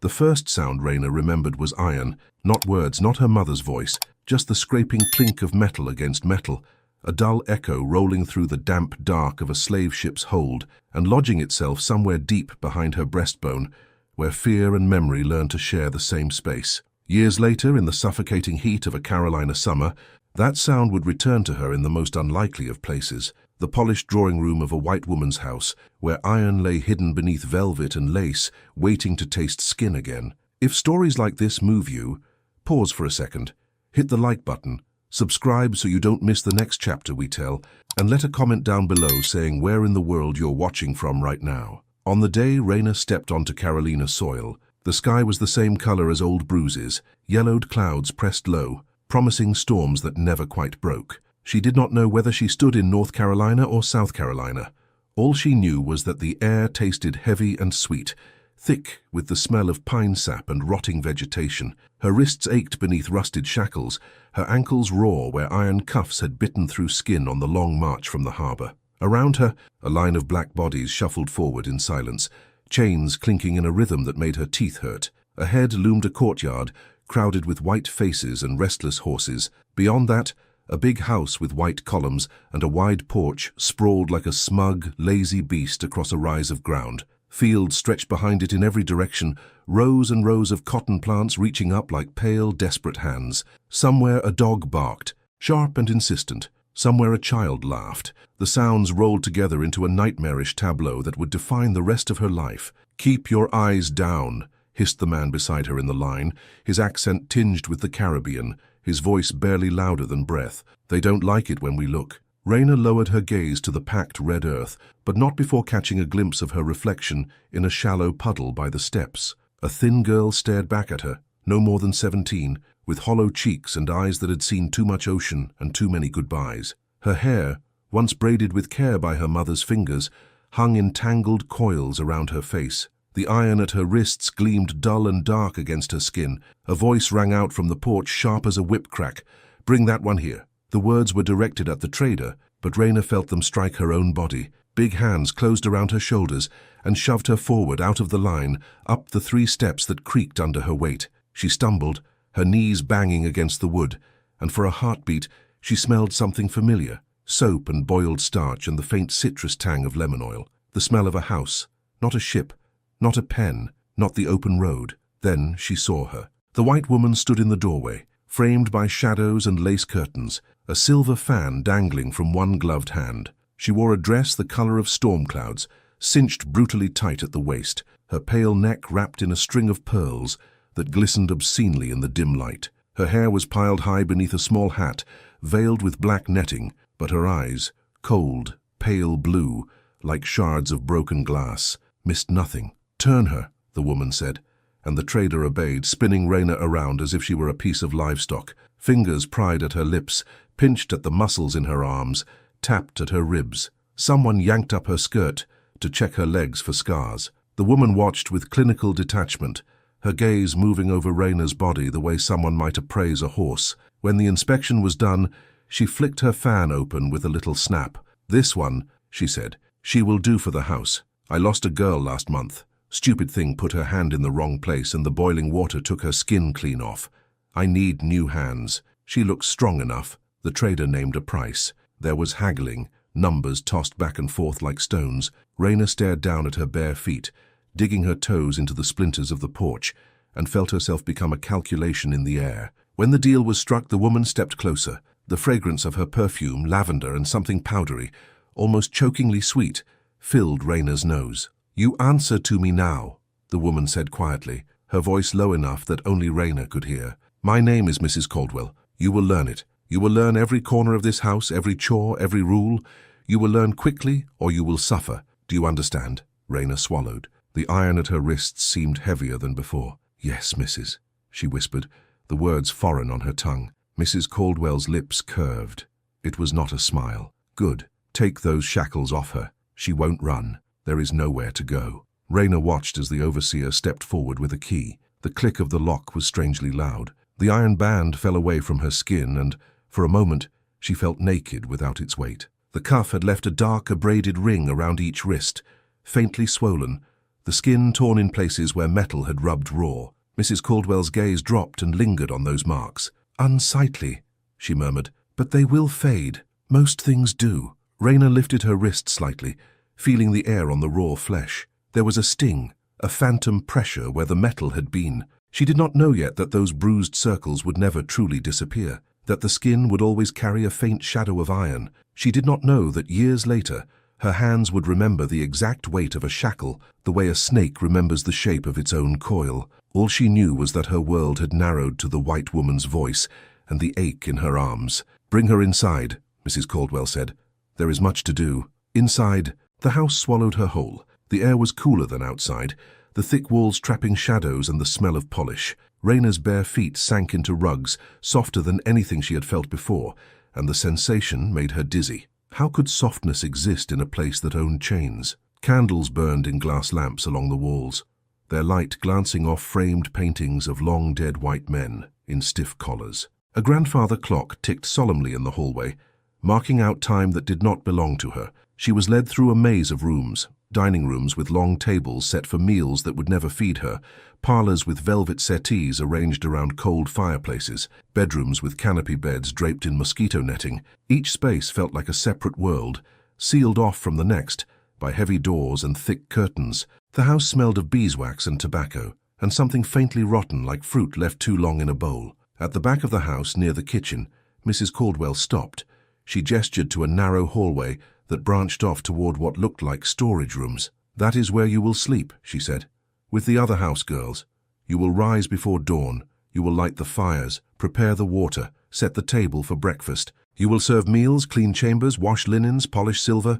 The first sound Raina remembered was iron, not words, not her mother's voice, just the scraping clink of metal against metal, a dull echo rolling through the damp dark of a slave ship's hold and lodging itself somewhere deep behind her breastbone, where fear and memory learned to share the same space. Years later, in the suffocating heat of a Carolina summer, that sound would return to her in the most unlikely of places, the polished drawing room of a white woman's house, where iron lay hidden beneath velvet and lace, waiting to taste skin again. If stories like this move you, pause for a second, hit the like button, subscribe so you don't miss the next chapter we tell, and let a comment down below saying where in the world you're watching from right now. On the day Raina stepped onto Carolina soil, the sky was the same color as old bruises, yellowed clouds pressed low, promising storms that never quite broke. She did not know whether she stood in North Carolina or South Carolina. All she knew was that the air tasted heavy and sweet, thick with the smell of pine sap and rotting vegetation. Her wrists ached beneath rusted shackles, her ankles raw where iron cuffs had bitten through skin on the long march from the harbor. Around her, a line of black bodies shuffled forward in silence, chains clinking in a rhythm that made her teeth hurt. Ahead loomed a courtyard, crowded with white faces and restless horses. Beyond that, a big house with white columns and a wide porch sprawled like a smug, lazy beast across a rise of ground. Fields stretched behind it in every direction, rows and rows of cotton plants reaching up like pale, desperate hands. Somewhere a dog barked, sharp and insistent. Somewhere a child laughed. The sounds rolled together into a nightmarish tableau that would define the rest of her life. "Keep your eyes down," hissed the man beside her in the line, his accent tinged with the Caribbean, his voice barely louder than breath. "They don't like it when we look." Raina lowered her gaze to the packed red earth, but not before catching a glimpse of her reflection in a shallow puddle by the steps. A thin girl stared back at her, no more than 17, with hollow cheeks and eyes that had seen too much ocean and too many goodbyes. Her hair, once braided with care by her mother's fingers, hung in tangled coils around her face. The iron at her wrists gleamed dull and dark against her skin. A voice rang out from the porch, sharp as a whip crack. "Bring that one here." The words were directed at the trader, but Raina felt them strike her own body. Big hands closed around her shoulders and shoved her forward out of the line, up the 3 steps that creaked under her weight. She stumbled, her knees banging against the wood, and for a heartbeat she smelled something familiar, soap and boiled starch and the faint citrus tang of lemon oil. The smell of a house, not a ship, not a pen, not the open road. Then she saw her. The white woman stood in the doorway, framed by shadows and lace curtains, a silver fan dangling from one gloved hand. She wore a dress the color of storm clouds, cinched brutally tight at the waist, her pale neck wrapped in a string of pearls that glistened obscenely in the dim light. Her hair was piled high beneath a small hat, veiled with black netting, but her eyes, cold, pale blue, like shards of broken glass, missed nothing. "Turn her," the woman said, and the trader obeyed, spinning Raina around as if she were a piece of livestock. Fingers pried at her lips, pinched at the muscles in her arms, tapped at her ribs. Someone yanked up her skirt to check her legs for scars. The woman watched with clinical detachment, her gaze moving over Raina's body the way someone might appraise a horse. When the inspection was done, she flicked her fan open with a little snap. "This one," she said. "She will do for the house. I lost a girl last month. Stupid thing put her hand in the wrong place and the boiling water took her skin clean off. I need new hands. She looks strong enough." The trader named a price. There was haggling, numbers tossed back and forth like stones. Raina stared down at her bare feet, digging her toes into the splinters of the porch, and felt herself become a calculation in the air. When the deal was struck, the woman stepped closer. The fragrance of her perfume, lavender and something powdery, almost chokingly sweet, filled Raina's nose. "You answer to me now," the woman said quietly, her voice low enough that only Raina could hear. "My name is Mrs. Caldwell. You will learn it. You will learn every corner of this house, every chore, every rule. You will learn quickly or you will suffer. Do you understand?" Raina swallowed. The iron at her wrists seemed heavier than before. "Yes, Mrs.," she whispered, the words foreign on her tongue. Mrs. Caldwell's lips curved. It was not a smile. "Good. Take those shackles off her. She won't run. There is nowhere to go." Raina watched as the overseer stepped forward with a key. The click of the lock was strangely loud. The iron band fell away from her skin and, for a moment, she felt naked without its weight. The cuff had left a dark, abraded ring around each wrist, faintly swollen, the skin torn in places where metal had rubbed raw. Mrs. Caldwell's gaze dropped and lingered on those marks. "Unsightly," she murmured, "but they will fade. Most things do." Raina lifted her wrist slightly, feeling the air on the raw flesh. There was a sting, a phantom pressure where the metal had been. She did not know yet that those bruised circles would never truly disappear, that the skin would always carry a faint shadow of iron. She did not know that years later, her hands would remember the exact weight of a shackle, the way a snake remembers the shape of its own coil. All she knew was that her world had narrowed to the white woman's voice and the ache in her arms. "Bring her inside," Mrs. Caldwell said. "There is much to do." Inside, the house swallowed her whole. The air was cooler than outside, the thick walls trapping shadows and the smell of polish. Raina's bare feet sank into rugs, softer than anything she had felt before, and the sensation made her dizzy. How could softness exist in a place that owned chains? Candles burned in glass lamps along the walls, their light glancing off framed paintings of long-dead white men in stiff collars. A grandfather clock ticked solemnly in the hallway, marking out time that did not belong to her. She was led through a maze of rooms, dining rooms with long tables set for meals that would never feed her, parlors with velvet settees arranged around cold fireplaces, bedrooms with canopy beds draped in mosquito netting. Each space felt like a separate world, sealed off from the next by heavy doors and thick curtains. The house smelled of beeswax and tobacco, and something faintly rotten like fruit left too long in a bowl. At the back of the house, near the kitchen, Mrs. Caldwell stopped. She gestured to a narrow hallway that branched off toward what looked like storage rooms. "That is where you will sleep," she said, "with the other house girls. You will rise before dawn. You will light the fires, prepare the water, set the table for breakfast. You will serve meals, clean chambers, wash linens, polish silver.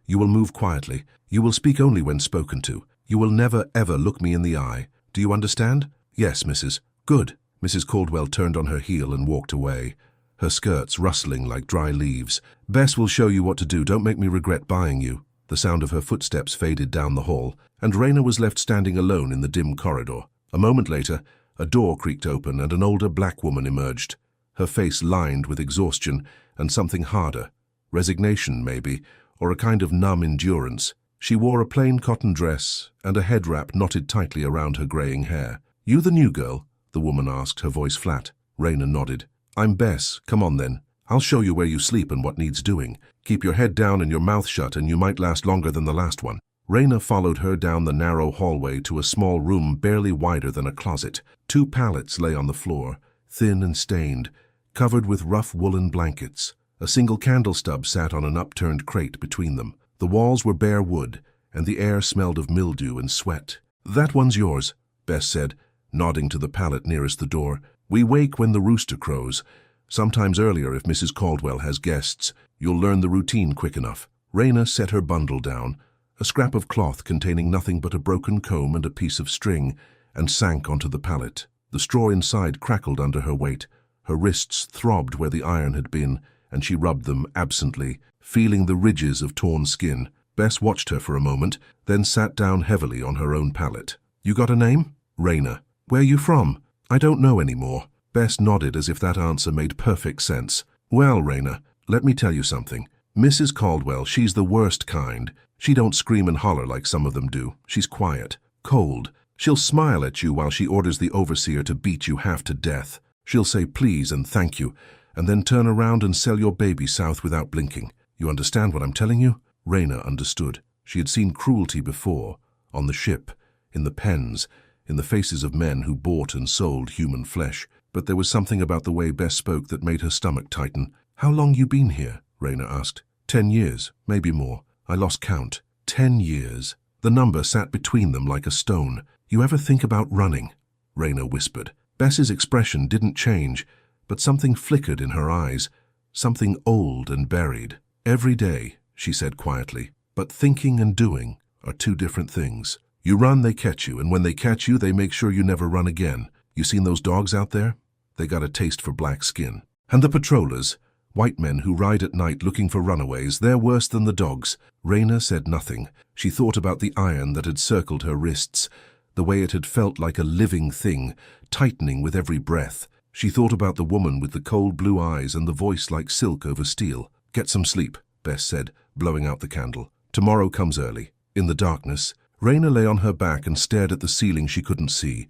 You will move quietly. You will speak only when spoken to. You will never, ever look me in the eye. Do you understand?" "Yes, Mrs." "Good." Mrs. Caldwell turned on her heel and walked away, her skirts rustling like dry leaves. "Bess will show you what to do. Don't make me regret buying you." The sound of her footsteps faded down the hall, and Raina was left standing alone in the dim corridor. A moment later, a door creaked open and an older black woman emerged, her face lined with exhaustion and something harder. Resignation, maybe, or a kind of numb endurance. She wore a plain cotton dress and a head wrap knotted tightly around her graying hair. "You the new girl?" the woman asked, her voice flat. Raina nodded. "I'm Bess. Come on then. I'll show you where you sleep and what needs doing. Keep your head down and your mouth shut and you might last longer than the last one." Raina followed her down the narrow hallway to a small room barely wider than a closet. 2 pallets lay on the floor, thin and stained, covered with rough woolen blankets. A single candle stub sat on an upturned crate between them. The walls were bare wood, and the air smelled of mildew and sweat. "That one's yours," Bess said, nodding to the pallet nearest the door. "We wake when the rooster crows. Sometimes earlier if Mrs. Caldwell has guests. You'll learn the routine quick enough." Raina set her bundle down, a scrap of cloth containing nothing but a broken comb and a piece of string, and sank onto the pallet. The straw inside crackled under her weight. Her wrists throbbed where the iron had been, and she rubbed them absently, feeling the ridges of torn skin. Bess watched her for a moment, then sat down heavily on her own pallet. "You got a name?" "Raina." "Where you from?" "I don't know anymore." Bess nodded as if that answer made perfect sense. "Well, Raina, let me tell you something. Mrs. Caldwell, she's the worst kind. She don't scream and holler like some of them do. She's quiet, cold. She'll smile at you while she orders the overseer to beat you half to death. She'll say please and thank you, and then turn around and sell your baby south without blinking. You understand what I'm telling you?" Raina understood. She had seen cruelty before, on the ship, in the pens, in the faces of men who bought and sold human flesh. But there was something about the way Bess spoke that made her stomach tighten. "How long you been here?" Raina asked. 10 years, maybe more. I lost count. 10 years. The number sat between them like a stone. "You ever think about running?" Raina whispered. Bess's expression didn't change, but something flickered in her eyes, something old and buried. "Every day," she said quietly, "but thinking and doing are 2 different things. You run, they catch you, and when they catch you, they make sure you never run again. You seen those dogs out there? They got a taste for black skin. And the patrollers, white men who ride at night looking for runaways, they're worse than the dogs." Raina said nothing. She thought about the iron that had circled her wrists, the way it had felt like a living thing, tightening with every breath. She thought about the woman with the cold blue eyes and the voice like silk over steel. "Get some sleep," Bess said, blowing out the candle. "Tomorrow comes early." In the darkness, Raina lay on her back and stared at the ceiling she couldn't see.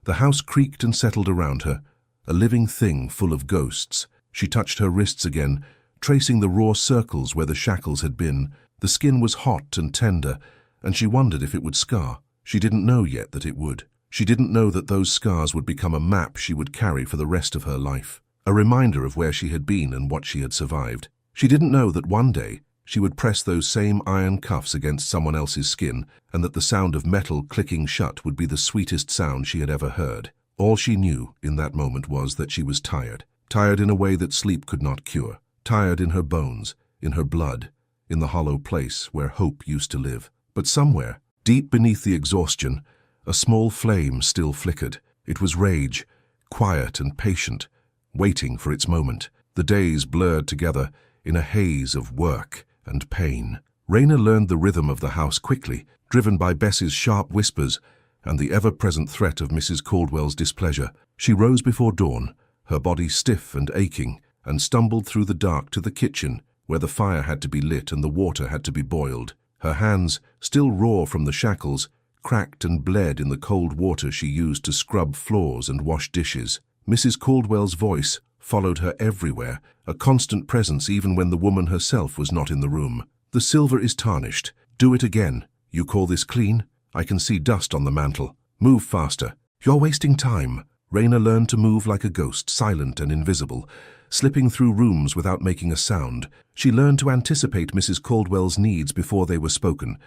The house creaked and settled around her, a living thing full of ghosts. She touched her wrists again, tracing the raw circles where the shackles had been. The skin was hot and tender, and she wondered if it would scar. She didn't know yet that it would. She didn't know that those scars would become a map she would carry for the rest of her life, a reminder of where she had been and what she had survived. She didn't know that one day she would press those same iron cuffs against someone else's skin, and that the sound of metal clicking shut would be the sweetest sound she had ever heard. All she knew in that moment was that she was tired. Tired in a way that sleep could not cure. Tired in her bones, in her blood, in the hollow place where hope used to live. But somewhere, deep beneath the exhaustion, a small flame still flickered. It was rage, quiet and patient, waiting for its moment. The days blurred together in a haze of work and pain. Raina learned the rhythm of the house quickly, driven by Bess's sharp whispers and the ever-present threat of Mrs. Caldwell's displeasure. She rose before dawn, her body stiff and aching, and stumbled through the dark to the kitchen, where the fire had to be lit and the water had to be boiled. Her hands, still raw from the shackles, cracked and bled in the cold water she used to scrub floors and wash dishes. Mrs. Caldwell's voice followed her everywhere, a constant presence even when the woman herself was not in the room. "The silver is tarnished. Do it again. You call this clean? I can see dust on the mantel. Move faster. You're wasting time." Raina learned to move like a ghost, silent and invisible, slipping through rooms without making a sound. She learned to anticipate Mrs. Caldwell's needs before they were spoken,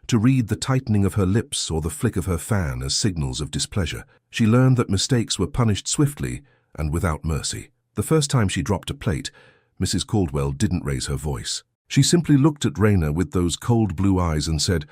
to read the tightening of her lips or the flick of her fan as signals of displeasure. She learned that mistakes were punished swiftly and without mercy. The first time she dropped a plate, Mrs. Caldwell didn't raise her voice. She simply looked at Raina with those cold blue eyes and said,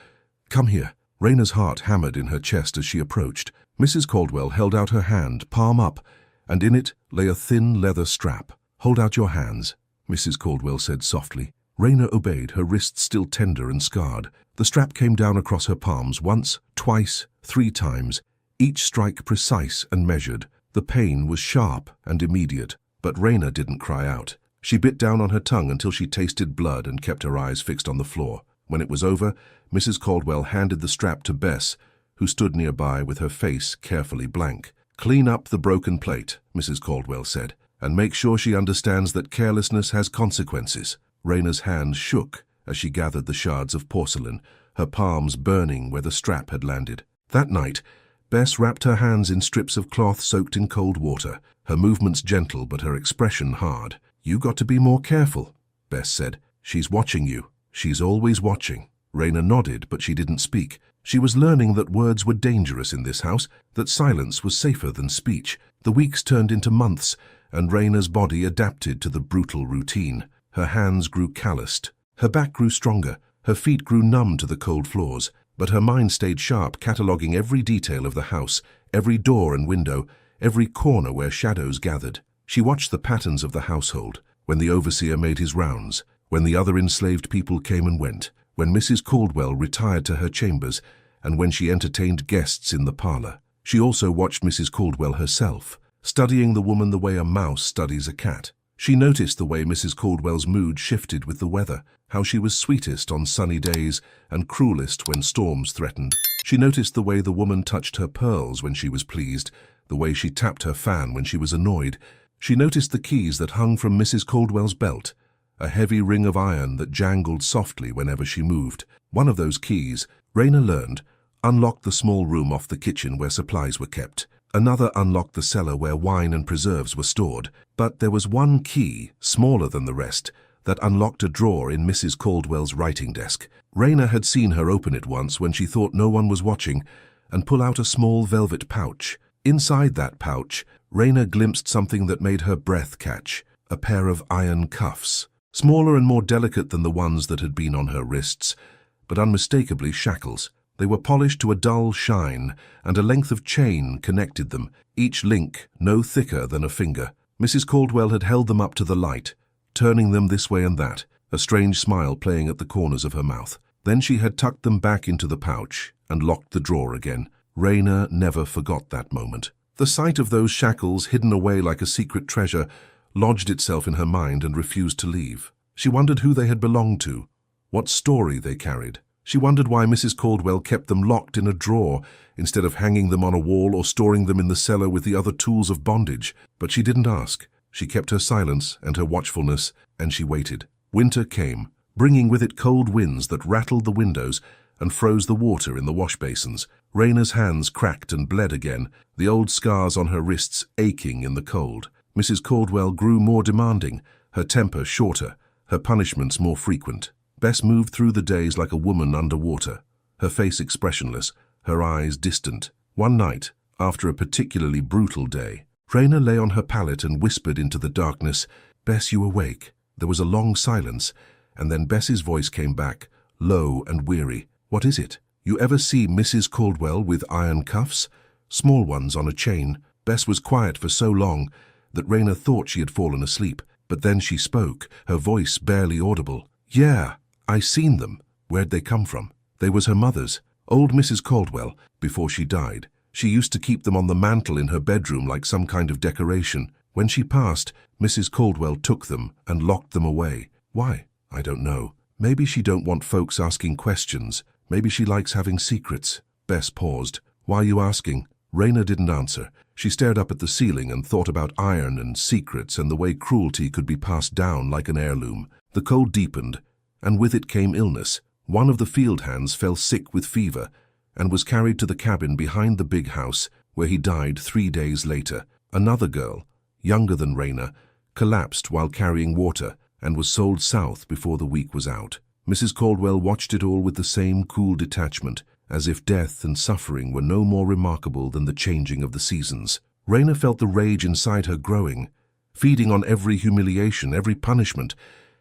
"Come here." Raina's heart hammered in her chest as she approached. Mrs. Caldwell held out her hand, palm up, and in it lay a thin leather strap. "Hold out your hands," Mrs. Caldwell said softly. Raina obeyed, her wrists still tender and scarred. The strap came down across her palms once, twice, 3 times, each strike precise and measured. The pain was sharp and immediate, but Raina didn't cry out. She bit down on her tongue until she tasted blood and kept her eyes fixed on the floor. When it was over, Mrs. Caldwell handed the strap to Bess, who stood nearby with her face carefully blank. "Clean up the broken plate," Mrs. Caldwell said, "and make sure she understands that carelessness has consequences." Raina's hand shook as she gathered the shards of porcelain, her palms burning where the strap had landed. That night, Bess wrapped her hands in strips of cloth soaked in cold water, her movements gentle but her expression hard. "You got to be more careful," Bess said. "She's watching you. She's always watching." Raina nodded, but she didn't speak. She was learning that words were dangerous in this house, that silence was safer than speech. The weeks turned into months, and Raina's body adapted to the brutal routine. Her hands grew calloused. Her back grew stronger. Her feet grew numb to the cold floors. But her mind stayed sharp, cataloguing every detail of the house, every door and window, every corner where shadows gathered. She watched the patterns of the household, when the overseer made his rounds, when the other enslaved people came and went, when Mrs. Caldwell retired to her chambers, and when she entertained guests in the parlor. She also watched Mrs. Caldwell herself, studying the woman the way a mouse studies a cat. She noticed the way Mrs. Caldwell's mood shifted with the weather, how she was sweetest on sunny days and cruelest when storms threatened. She noticed the way the woman touched her pearls when she was pleased, the way she tapped her fan when she was annoyed. She noticed the keys that hung from Mrs. Caldwell's belt, a heavy ring of iron that jangled softly whenever she moved. One of those keys, Raina learned, unlocked the small room off the kitchen where supplies were kept. Another unlocked the cellar where wine and preserves were stored. But there was one key, smaller than the rest, that unlocked a drawer in Mrs. Caldwell's writing desk. Raina had seen her open it once when she thought no one was watching, and pull out a small velvet pouch. Inside that pouch, Raina glimpsed something that made her breath catch, a pair of iron cuffs, smaller and more delicate than the ones that had been on her wrists, but unmistakably shackles. They were polished to a dull shine, and a length of chain connected them, each link no thicker than a finger. Mrs. Caldwell had held them up to the light, turning them this way and that, a strange smile playing at the corners of her mouth. Then she had tucked them back into the pouch and locked the drawer again. Raina never forgot that moment. The sight of those shackles hidden away like a secret treasure lodged itself in her mind and refused to leave. She wondered who they had belonged to, what story they carried. She wondered why Mrs. Caldwell kept them locked in a drawer instead of hanging them on a wall or storing them in the cellar with the other tools of bondage. But she didn't ask. She kept her silence and her watchfulness, and she waited. Winter came, bringing with it cold winds that rattled the windows and froze the water in the wash basins. Raina's hands cracked and bled again, the old scars on her wrists aching in the cold. Mrs. Caldwell grew more demanding, her temper shorter, her punishments more frequent. Bess moved through the days like a woman underwater, her face expressionless, her eyes distant. One night, after a particularly brutal day, Raina lay on her pallet and whispered into the darkness, "Bess, you awake?" There was a long silence, and then Bess's voice came back, low and weary. "What is it? You ever see Mrs. Caldwell with iron cuffs? Small ones on a chain." Bess was quiet for so long that Raina thought she had fallen asleep, but then she spoke, her voice barely audible. "Yeah, I seen them." Where'd they come from? They was her mother's. Old Mrs. Caldwell, before she died. She used to keep them on the mantel in her bedroom like some kind of decoration. When she passed, Mrs. Caldwell took them and locked them away. Why? I don't know. Maybe she don't want folks asking questions. Maybe she likes having secrets. Bess paused. "Why are you asking?" Raina didn't answer. She stared up at the ceiling and thought about iron and secrets and the way cruelty could be passed down like an heirloom. The cold deepened, and with it came illness. One of the field hands fell sick with fever and was carried to the cabin behind the big house, where he died 3 days later. Another girl, younger than Raina, collapsed while carrying water and was sold south before the week was out. Mrs. Caldwell watched it all with the same cool detachment, as if death and suffering were no more remarkable than the changing of the seasons. Raina felt the rage inside her growing, feeding on every humiliation, every punishment,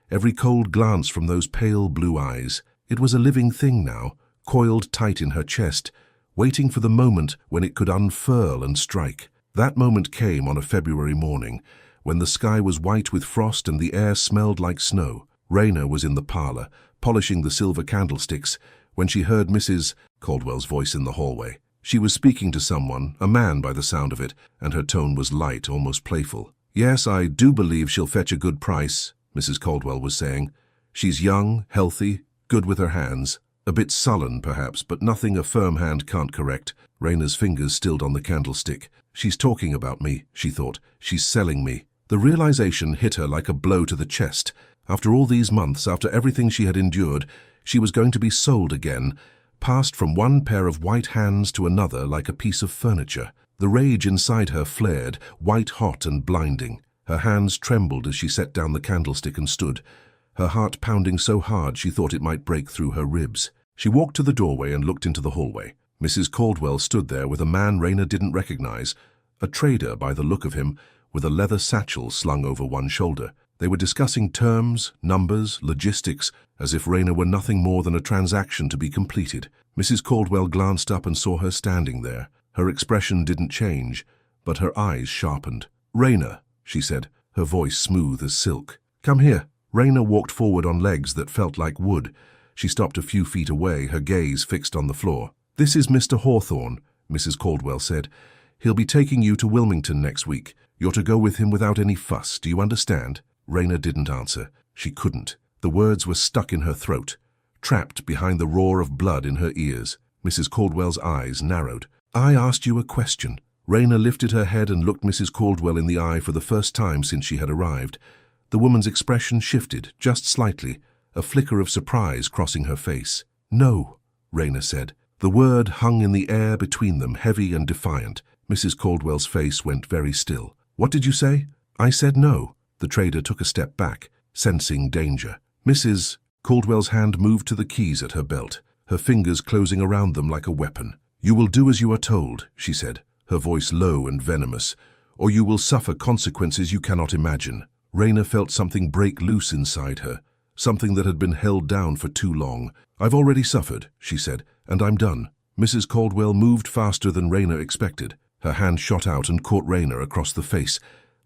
every cold glance from those pale blue eyes. It was a living thing now, coiled tight in her chest, waiting for the moment when it could unfurl and strike. That moment came on a February morning, when the sky was white with frost and the air smelled like snow. Raina was in the parlor, polishing the silver candlesticks, when she heard Mrs. Caldwell's voice in the hallway. She was speaking to someone, a man by the sound of it, and her tone was light, almost playful. "Yes, I do believe she'll fetch a good price," Mrs. Caldwell was saying. "She's young, healthy, good with her hands. A bit sullen, perhaps, but nothing a firm hand can't correct." Raina's fingers stilled on the candlestick. "She's talking about me," she thought. "She's selling me." The realization hit her like a blow to the chest. After all these months, after everything she had endured, she was going to be sold again, passed from one pair of white hands to another like a piece of furniture. The rage inside her flared, white-hot and blinding. Her hands trembled as she set down the candlestick and stood, her heart pounding so hard she thought it might break through her ribs. She walked to the doorway and looked into the hallway. Mrs. Caldwell stood there with a man Raina didn't recognize, a trader by the look of him, with a leather satchel slung over one shoulder. They were discussing terms, numbers, logistics, as if Raina were nothing more than a transaction to be completed. Mrs. Caldwell glanced up and saw her standing there. Her expression didn't change, but her eyes sharpened. "Raina," she said, her voice smooth as silk. "Come here." Raina walked forward on legs that felt like wood. She stopped a few feet away, her gaze fixed on the floor. "This is Mr. Hawthorne," Mrs. Caldwell said. "He'll be taking you to Wilmington next week. You're to go with him without any fuss. Do you understand?" Raina didn't answer. She couldn't. The words were stuck in her throat, trapped behind the roar of blood in her ears. Mrs. Caldwell's eyes narrowed. "I asked you a question." Raina lifted her head and looked Mrs. Caldwell in the eye for the first time since she had arrived. The woman's expression shifted, just slightly, a flicker of surprise crossing her face. "No," Raina said. The word hung in the air between them, heavy and defiant. Mrs. Caldwell's face went very still. "What did you say?" "I said no." The trader took a step back, sensing danger. Mrs. Caldwell's hand moved to the keys at her belt, her fingers closing around them like a weapon. "You will do as you are told," she said, her voice low and venomous, "or you will suffer consequences you cannot imagine." Raina felt something break loose inside her, something that had been held down for too long. "I've already suffered," she said, "and I'm done." Mrs. Caldwell moved faster than Raina expected. Her hand shot out and caught Raina across the face,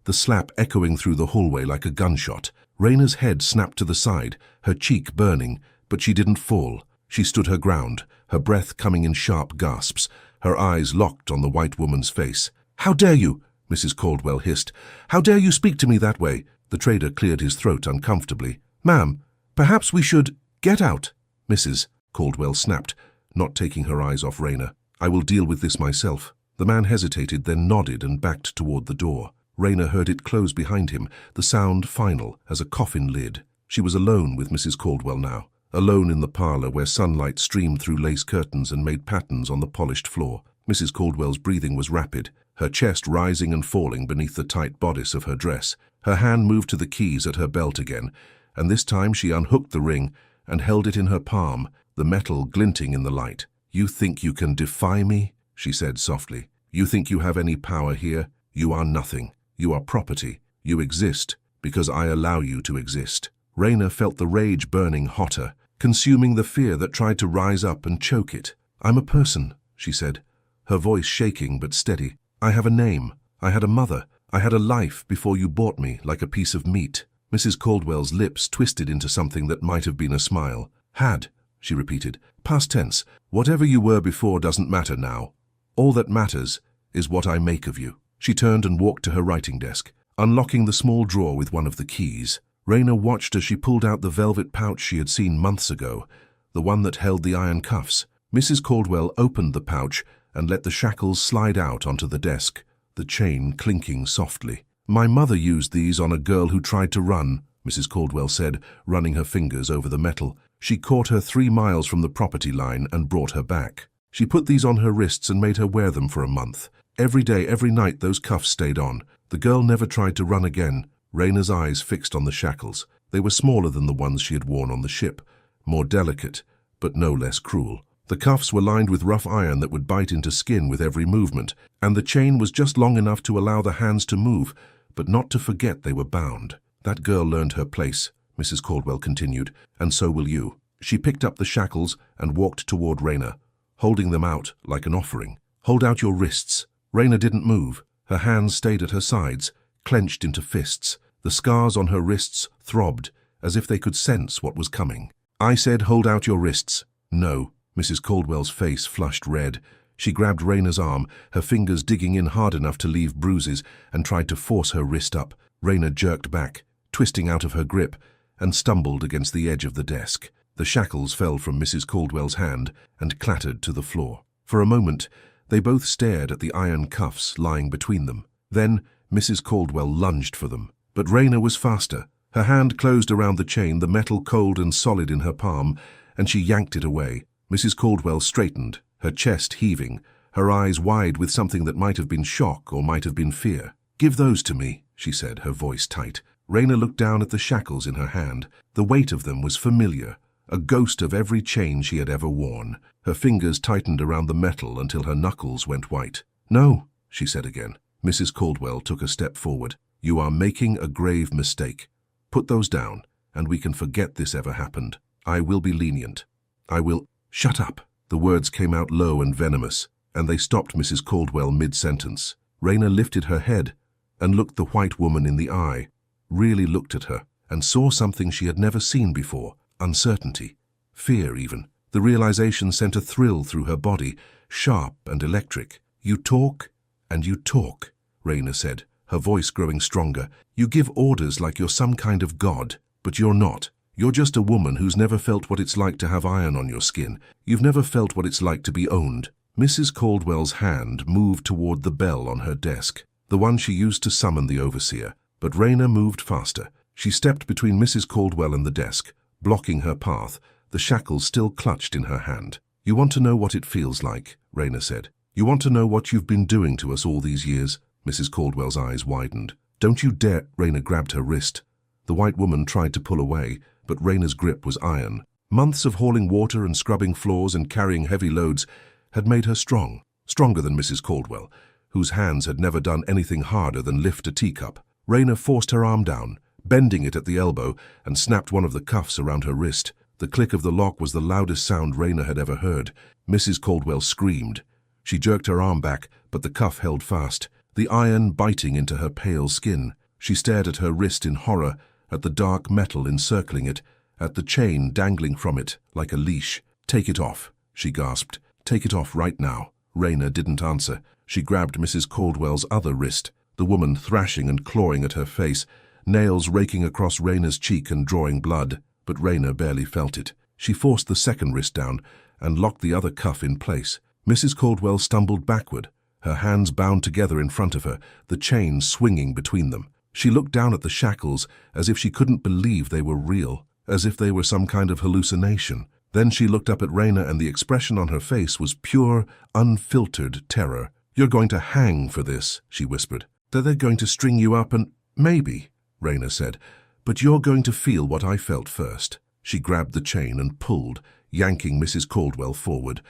the slap echoing through the hallway like a gunshot. Raina's head snapped to the side, her cheek burning, but she didn't fall. She stood her ground, her breath coming in sharp gasps, her eyes locked on the white woman's face. "How dare you?" Mrs. Caldwell hissed. "How dare you speak to me that way?" The trader cleared his throat uncomfortably. "Ma'am, perhaps we should get out." Mrs. Caldwell snapped, not taking her eyes off Raina. "I will deal with this myself." The man hesitated, then nodded and backed toward the door. Raina heard it close behind him, the sound final as a coffin lid. She was alone with Mrs. Caldwell now, alone in the parlor where sunlight streamed through lace curtains and made patterns on the polished floor. Mrs. Caldwell's breathing was rapid, her chest rising and falling beneath the tight bodice of her dress. Her hand moved to the keys at her belt again, and this time she unhooked the ring and held it in her palm, the metal glinting in the light. "You think you can defy me?" she said softly. "You think you have any power here? You are nothing. You are property. You exist because I allow you to exist." Raina felt the rage burning hotter, consuming the fear that tried to rise up and choke it. "I'm a person," she said, her voice shaking but steady. "I have a name. I had a mother. I had a life before you bought me like a piece of meat." Mrs. Caldwell's lips twisted into something that might have been a smile. "Had," she repeated. "Past tense. Whatever you were before doesn't matter now. All that matters is what I make of you." She turned and walked to her writing desk, unlocking the small drawer with one of the keys. Raina watched as she pulled out the velvet pouch she had seen months ago, the one that held the iron cuffs. Mrs. Caldwell opened the pouch and let the shackles slide out onto the desk, the chain clinking softly. "My mother used these on a girl who tried to run," Mrs. Caldwell said, running her fingers over the metal. "She caught her 3 miles from the property line and brought her back. She put these on her wrists and made her wear them for a month. Every day, every night, those cuffs stayed on. The girl never tried to run again." Raina's eyes fixed on the shackles. They were smaller than the ones she had worn on the ship, more delicate, but no less cruel. The cuffs were lined with rough iron that would bite into skin with every movement, and the chain was just long enough to allow the hands to move, but not to forget they were bound. "That girl learned her place," Mrs. Caldwell continued, "and so will you." She picked up the shackles and walked toward Raina, holding them out like an offering. "Hold out your wrists." Raina didn't move. Her hands stayed at her sides, clenched into fists. The scars on her wrists throbbed, as if they could sense what was coming. "I said hold out your wrists." "No." Mrs. Caldwell's face flushed red. She grabbed Raina's arm, her fingers digging in hard enough to leave bruises, and tried to force her wrist up. Raina jerked back, twisting out of her grip, and stumbled against the edge of the desk. The shackles fell from Mrs. Caldwell's hand and clattered to the floor. For a moment, they both stared at the iron cuffs lying between them. Then Mrs. Caldwell lunged for them. But Raina was faster. Her hand closed around the chain, the metal cold and solid in her palm, and she yanked it away. Mrs. Caldwell straightened, her chest heaving, her eyes wide with something that might have been shock or might have been fear. "Give those to me," she said, her voice tight. Raina looked down at the shackles in her hand. The weight of them was familiar, a ghost of every chain she had ever worn. Her fingers tightened around the metal until her knuckles went white. "No," she said again. Mrs. Caldwell took a step forward. "You are making a grave mistake. Put those down, and we can forget this ever happened. I will be lenient. I will—" "Shut up." The words came out low and venomous, and they stopped Mrs. Caldwell mid-sentence. Raina lifted her head and looked the white woman in the eye, really looked at her, and saw something she had never seen before: uncertainty, fear even. The realization sent a thrill through her body, sharp and electric. "You talk, and you talk," Raina said, her voice growing stronger. "You give orders like you're some kind of god, but you're not. You're just a woman who's never felt what it's like to have iron on your skin. You've never felt what it's like to be owned." Mrs. Caldwell's hand moved toward the bell on her desk, the one she used to summon the overseer. But Raina moved faster. She stepped between Mrs. Caldwell and the desk, blocking her path, the shackles still clutched in her hand. "You want to know what it feels like," Raina said. "You want to know what you've been doing to us all these years?" Mrs. Caldwell's eyes widened. "Don't you dare—" Raina grabbed her wrist. The white woman tried to pull away, but Raina's grip was iron. Months of hauling water and scrubbing floors and carrying heavy loads had made her strong, stronger than Mrs. Caldwell, whose hands had never done anything harder than lift a teacup. Raina forced her arm down, bending it at the elbow, and snapped one of the cuffs around her wrist. The click of the lock was the loudest sound Raina had ever heard. Mrs. Caldwell screamed. She jerked her arm back, but the cuff held fast, the iron biting into her pale skin. She stared at her wrist in horror, at the dark metal encircling it, at the chain dangling from it like a leash. "Take it off," she gasped. "Take it off right now." Raina didn't answer. She grabbed Mrs. Caldwell's other wrist, the woman thrashing and clawing at her face, nails raking across Raina's cheek and drawing blood, but Raina barely felt it. She forced the second wrist down and locked the other cuff in place. Mrs. Caldwell stumbled backward, her hands bound together in front of her, the chain swinging between them. She looked down at the shackles as if she couldn't believe they were real, as if they were some kind of hallucination. Then she looked up at Raina, and the expression on her face was pure, unfiltered terror. "You're going to hang for this," she whispered. "They're going to string you up and—" "Maybe," Raina said, "but you're going to feel what I felt first." She grabbed the chain and pulled, yanking Mrs. Caldwell forward.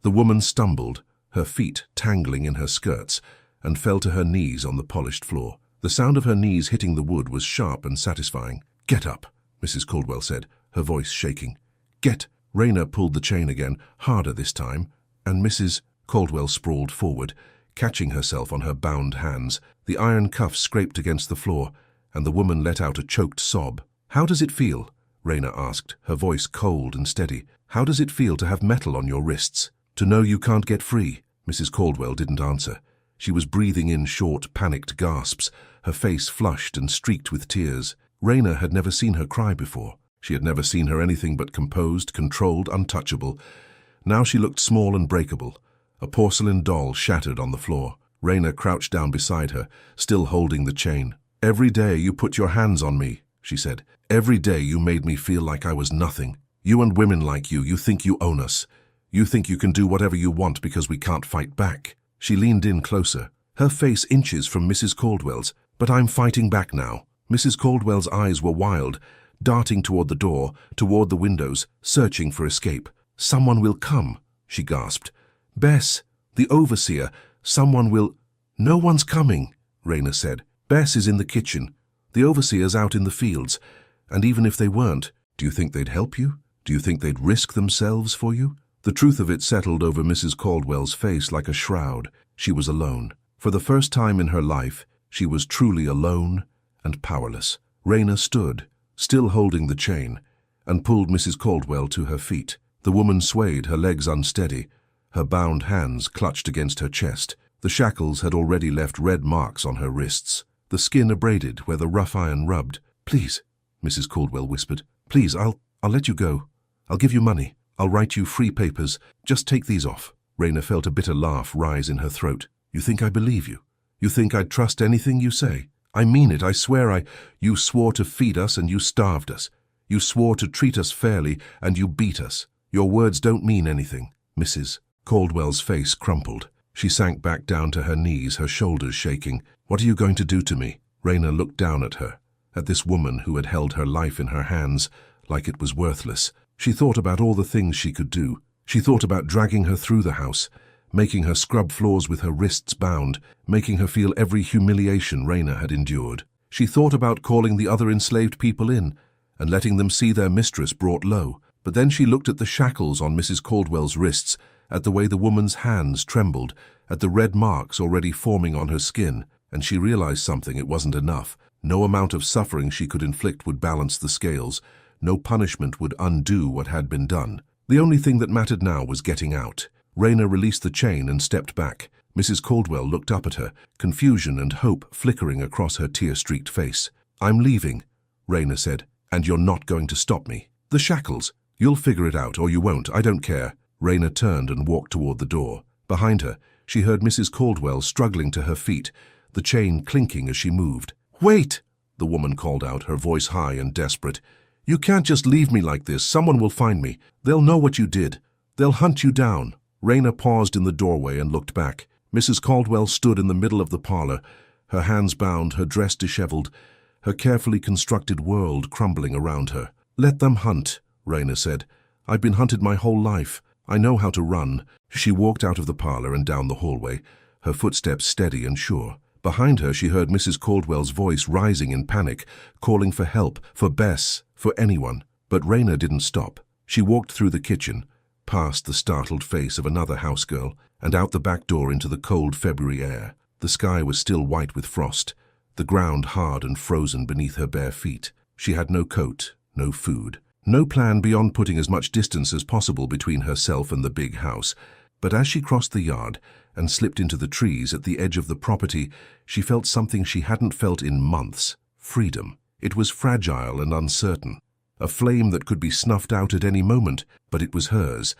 The woman stumbled, her feet tangling in her skirts, and fell to her knees on the polished floor. The sound of her knees hitting the wood was sharp and satisfying. "Get up," Mrs. Caldwell said, her voice shaking. "Get—" Raina pulled the chain again, harder this time, and Mrs. Caldwell sprawled forward, catching herself on her bound hands. The iron cuffs scraped against the floor, and the woman let out a choked sob. "How does it feel?" Raina asked, her voice cold and steady. "How does it feel to have metal on your wrists? To know you can't get free?" Mrs. Caldwell didn't answer. She was breathing in short, panicked gasps, her face flushed and streaked with tears. Raina had never seen her cry before. She had never seen her anything but composed, controlled, untouchable. Now she looked small and breakable, a porcelain doll shattered on the floor. Raina crouched down beside her, still holding the chain. "Every day you put your hands on me," she said. "Every day you made me feel like I was nothing. You and women like you think you own us. You think you can do whatever you want because we can't fight back." She leaned in closer, her face inches from Mrs. Caldwell's. "But I'm fighting back now." Mrs. Caldwell's eyes were wild, darting toward the door, toward the windows, searching for escape. "Someone will come," she gasped. "Bess, the overseer, someone will—" "No one's coming," Raina said. "Bess is in the kitchen. The overseer's out in the fields. And even if they weren't, do you think they'd help you? Do you think they'd risk themselves for you?" The truth of it settled over Mrs. Caldwell's face like a shroud. She was alone. For the first time in her life, she was truly alone and powerless. Raina stood, still holding the chain, and pulled Mrs. Caldwell to her feet. The woman swayed, her legs unsteady, her bound hands clutched against her chest. The shackles had already left red marks on her wrists, the skin abraded where the rough iron rubbed. "Please," Mrs. Caldwell whispered. "Please, I'll let you go. I'll give you money. I'll write you free papers. Just take these off." Raina felt a bitter laugh rise in her throat. "You think I believe you? You think I'd trust anything you say? I mean it, I swear You swore to feed us and you starved us. You swore to treat us fairly and you beat us. Your words don't mean anything." Mrs. Caldwell's face crumpled. She sank back down to her knees, her shoulders shaking. "What are you going to do to me?" Raina looked down at her, at this woman who had held her life in her hands like it was worthless. She thought about all the things she could do. She thought about dragging her through the house, making her scrub floors with her wrists bound, making her feel every humiliation Raina had endured. She thought about calling the other enslaved people in and letting them see their mistress brought low. But then she looked at the shackles on Mrs. Caldwell's wrists, at the way the woman's hands trembled, at the red marks already forming on her skin, and she realized something. It wasn't enough. No amount of suffering she could inflict would balance the scales. No punishment would undo what had been done. The only thing that mattered now was getting out. Raina released the chain and stepped back. Mrs. Caldwell looked up at her, confusion and hope flickering across her tear-streaked face. "I'm leaving," Raina said, "and you're not going to stop me." "The shackles. You'll figure it out, or you won't. I don't care." Raina turned and walked toward the door. Behind her, she heard Mrs. Caldwell struggling to her feet, the chain clinking as she moved. "Wait!" the woman called out, her voice high and desperate. "You can't just leave me like this. Someone will find me. They'll know what you did. They'll hunt you down." Raina paused in the doorway and looked back. Mrs. Caldwell stood in the middle of the parlor, her hands bound, her dress disheveled, her carefully constructed world crumbling around her. "Let them hunt," Raina said. "I've been hunted my whole life. I know how to run." She walked out of the parlor and down the hallway, her footsteps steady and sure. Behind her she heard Mrs. Caldwell's voice rising in panic, calling for help, for Bess, for anyone. But Raina didn't stop. She walked through the kitchen, past the startled face of another housegirl, and out the back door into the cold February air. The sky was still white with frost, the ground hard and frozen beneath her bare feet. She had no coat, no food, no plan beyond putting as much distance as possible between herself and the big house. But as she crossed the yard and slipped into the trees at the edge of the property, she felt something she hadn't felt in months: freedom. It was fragile and uncertain, a flame that could be snuffed out at any moment, but it was hers,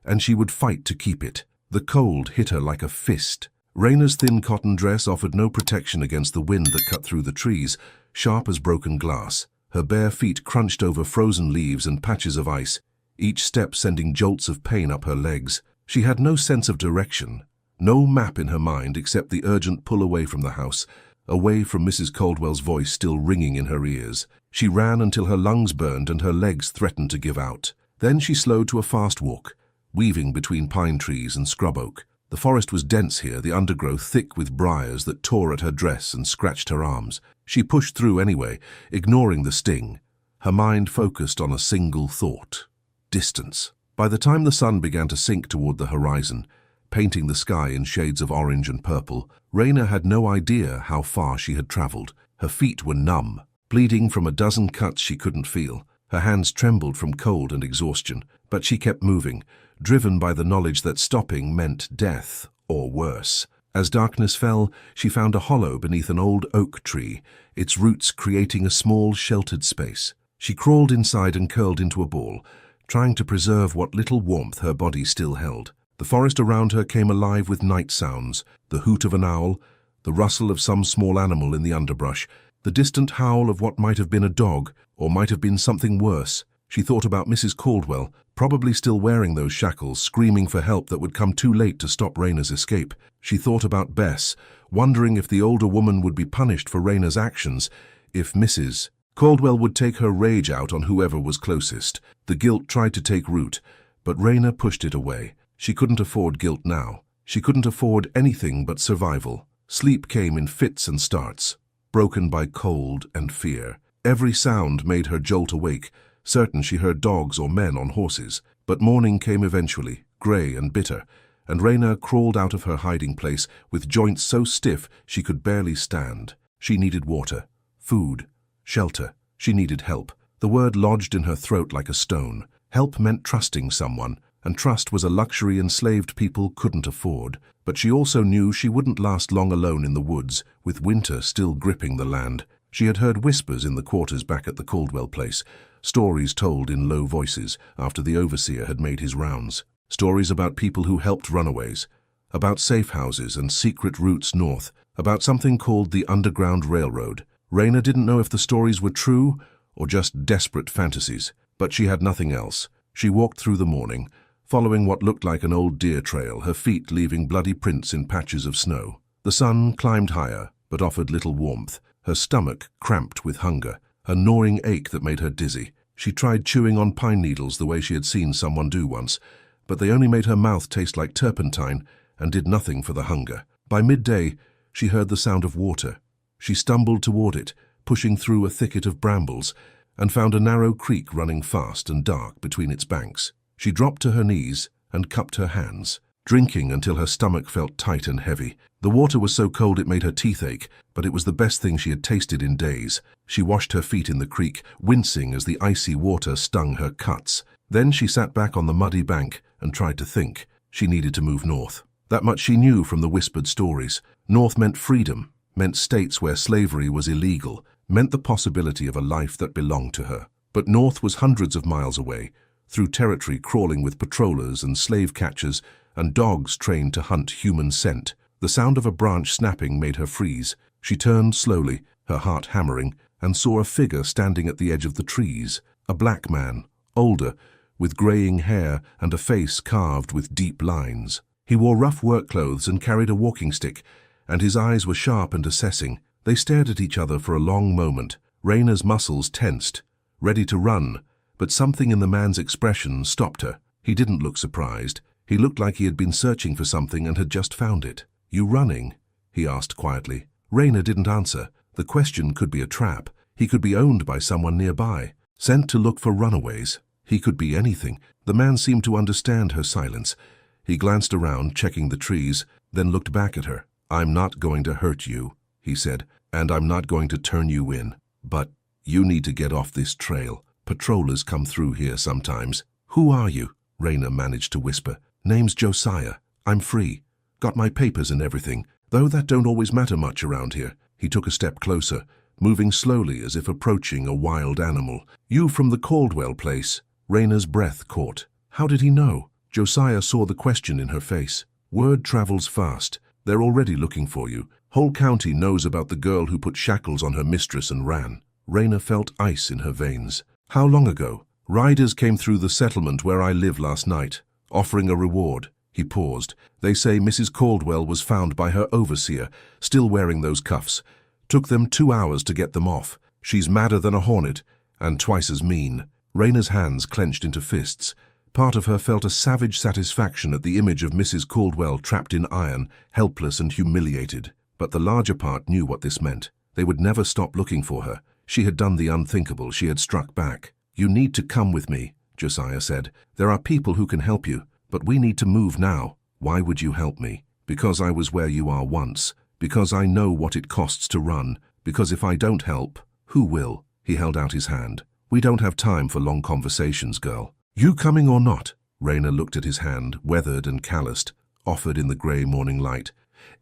and she would fight to keep it. The cold hit her like a fist. Raina's thin cotton dress offered no protection against the wind that cut through the trees, sharp as broken glass. Her bare feet crunched over frozen leaves and patches of ice, each step sending jolts of pain up her legs. She had no sense of direction, no map in her mind except the urgent pull away from the house, away from Mrs. Caldwell's voice still ringing in her ears. She ran until her lungs burned and her legs threatened to give out. Then she slowed to a fast walk, weaving between pine trees and scrub oak. The forest was dense here, the undergrowth thick with briars that tore at her dress and scratched her arms. She pushed through anyway, ignoring the sting. Her mind focused on a single thought: distance. By the time the sun began to sink toward the horizon, painting the sky in shades of orange and purple, Raina had no idea how far she had traveled. Her feet were numb, bleeding from a dozen cuts she couldn't feel. Her hands trembled from cold and exhaustion, but she kept moving, driven by the knowledge that stopping meant death, or worse. As darkness fell, she found a hollow beneath an old oak tree, its roots creating a small, sheltered space. She crawled inside and curled into a ball, trying to preserve what little warmth her body still held. The forest around her came alive with night sounds: the hoot of an owl, the rustle of some small animal in the underbrush, the distant howl of what might have been a dog, or might have been something worse. She thought about Mrs. Caldwell, probably still wearing those shackles, screaming for help that would come too late to stop Raina's escape. She thought about Bess, wondering if the older woman would be punished for Raina's actions, if Mrs. Caldwell would take her rage out on whoever was closest. The guilt tried to take root, but Raina pushed it away. She couldn't afford guilt now. She couldn't afford anything but survival. Sleep came in fits and starts, broken by cold and fear. Every sound made her jolt awake, certain she heard dogs or men on horses. But morning came eventually, grey and bitter, and Raina crawled out of her hiding place with joints so stiff she could barely stand. She needed water, food, shelter. She needed help. The word lodged in her throat like a stone. Help meant trusting someone, and trust was a luxury enslaved people couldn't afford. But she also knew she wouldn't last long alone in the woods, with winter still gripping the land. She had heard whispers in the quarters back at the Caldwell place, stories told in low voices after the overseer had made his rounds. Stories about people who helped runaways, about safe houses and secret routes north, about something called the Underground Railroad. Raina didn't know if the stories were true or just desperate fantasies, but she had nothing else. She walked through the morning, following what looked like an old deer trail, her feet leaving bloody prints in patches of snow. The sun climbed higher, but offered little warmth. Her stomach cramped with hunger, a gnawing ache that made her dizzy. She tried chewing on pine needles the way she had seen someone do once, but they only made her mouth taste like turpentine and did nothing for the hunger. By midday, she heard the sound of water. She stumbled toward it, pushing through a thicket of brambles, and found a narrow creek running fast and dark between its banks. She dropped to her knees and cupped her hands, drinking until her stomach felt tight and heavy. The water was so cold it made her teeth ache, but it was the best thing she had tasted in days. She washed her feet in the creek, wincing as the icy water stung her cuts. Then she sat back on the muddy bank and tried to think. She needed to move north. That much she knew from the whispered stories. North meant freedom, meant states where slavery was illegal, meant the possibility of a life that belonged to her. But north was hundreds of miles away, through territory crawling with patrollers and slave catchers and dogs trained to hunt human scent. The sound of a branch snapping made her freeze. She turned slowly, her heart hammering, and saw a figure standing at the edge of the trees. A black man, older, with graying hair and a face carved with deep lines. He wore rough work clothes and carried a walking stick, and his eyes were sharp and assessing. They stared at each other for a long moment. Raina's muscles tensed, ready to run, but something in the man's expression stopped her. He didn't look surprised. He looked like he had been searching for something and had just found it. "You running?" he asked quietly. Raina didn't answer. The question could be a trap. He could be owned by someone nearby, sent to look for runaways. He could be anything. The man seemed to understand her silence. He glanced around, checking the trees, then looked back at her. "I'm not going to hurt you," he said, "and I'm not going to turn you in. But you need to get off this trail. Patrollers come through here sometimes." "Who are you?" Raina managed to whisper. "Name's Josiah. I'm free. Got my papers and everything, though that don't always matter much around here." He took a step closer, moving slowly as if approaching a wild animal. "You from the Caldwell place?" Raina's breath caught. How did he know? Josiah saw the question in her face. "Word travels fast. They're already looking for you. Whole county knows about the girl who put shackles on her mistress and ran." Raina felt ice in her veins. "How long ago?" "Riders came through the settlement where I live last night, offering a reward." He paused. "They say Mrs. Caldwell was found by her overseer, still wearing those cuffs. Took them 2 hours to get them off. She's madder than a hornet, and twice as mean." Raina's hands clenched into fists. Part of her felt a savage satisfaction at the image of Mrs. Caldwell trapped in iron, helpless and humiliated. But the larger part knew what this meant. They would never stop looking for her. She had done the unthinkable. She had struck back. "You need to come with me," Josiah said. "There are people who can help you, but we need to move now." "Why would you help me?" "Because I was where you are once. Because I know what it costs to run. Because if I don't help, who will?" He held out his hand. "We don't have time for long conversations, girl." "You coming or not?" Raina looked at his hand, weathered and calloused, offered in the grey morning light.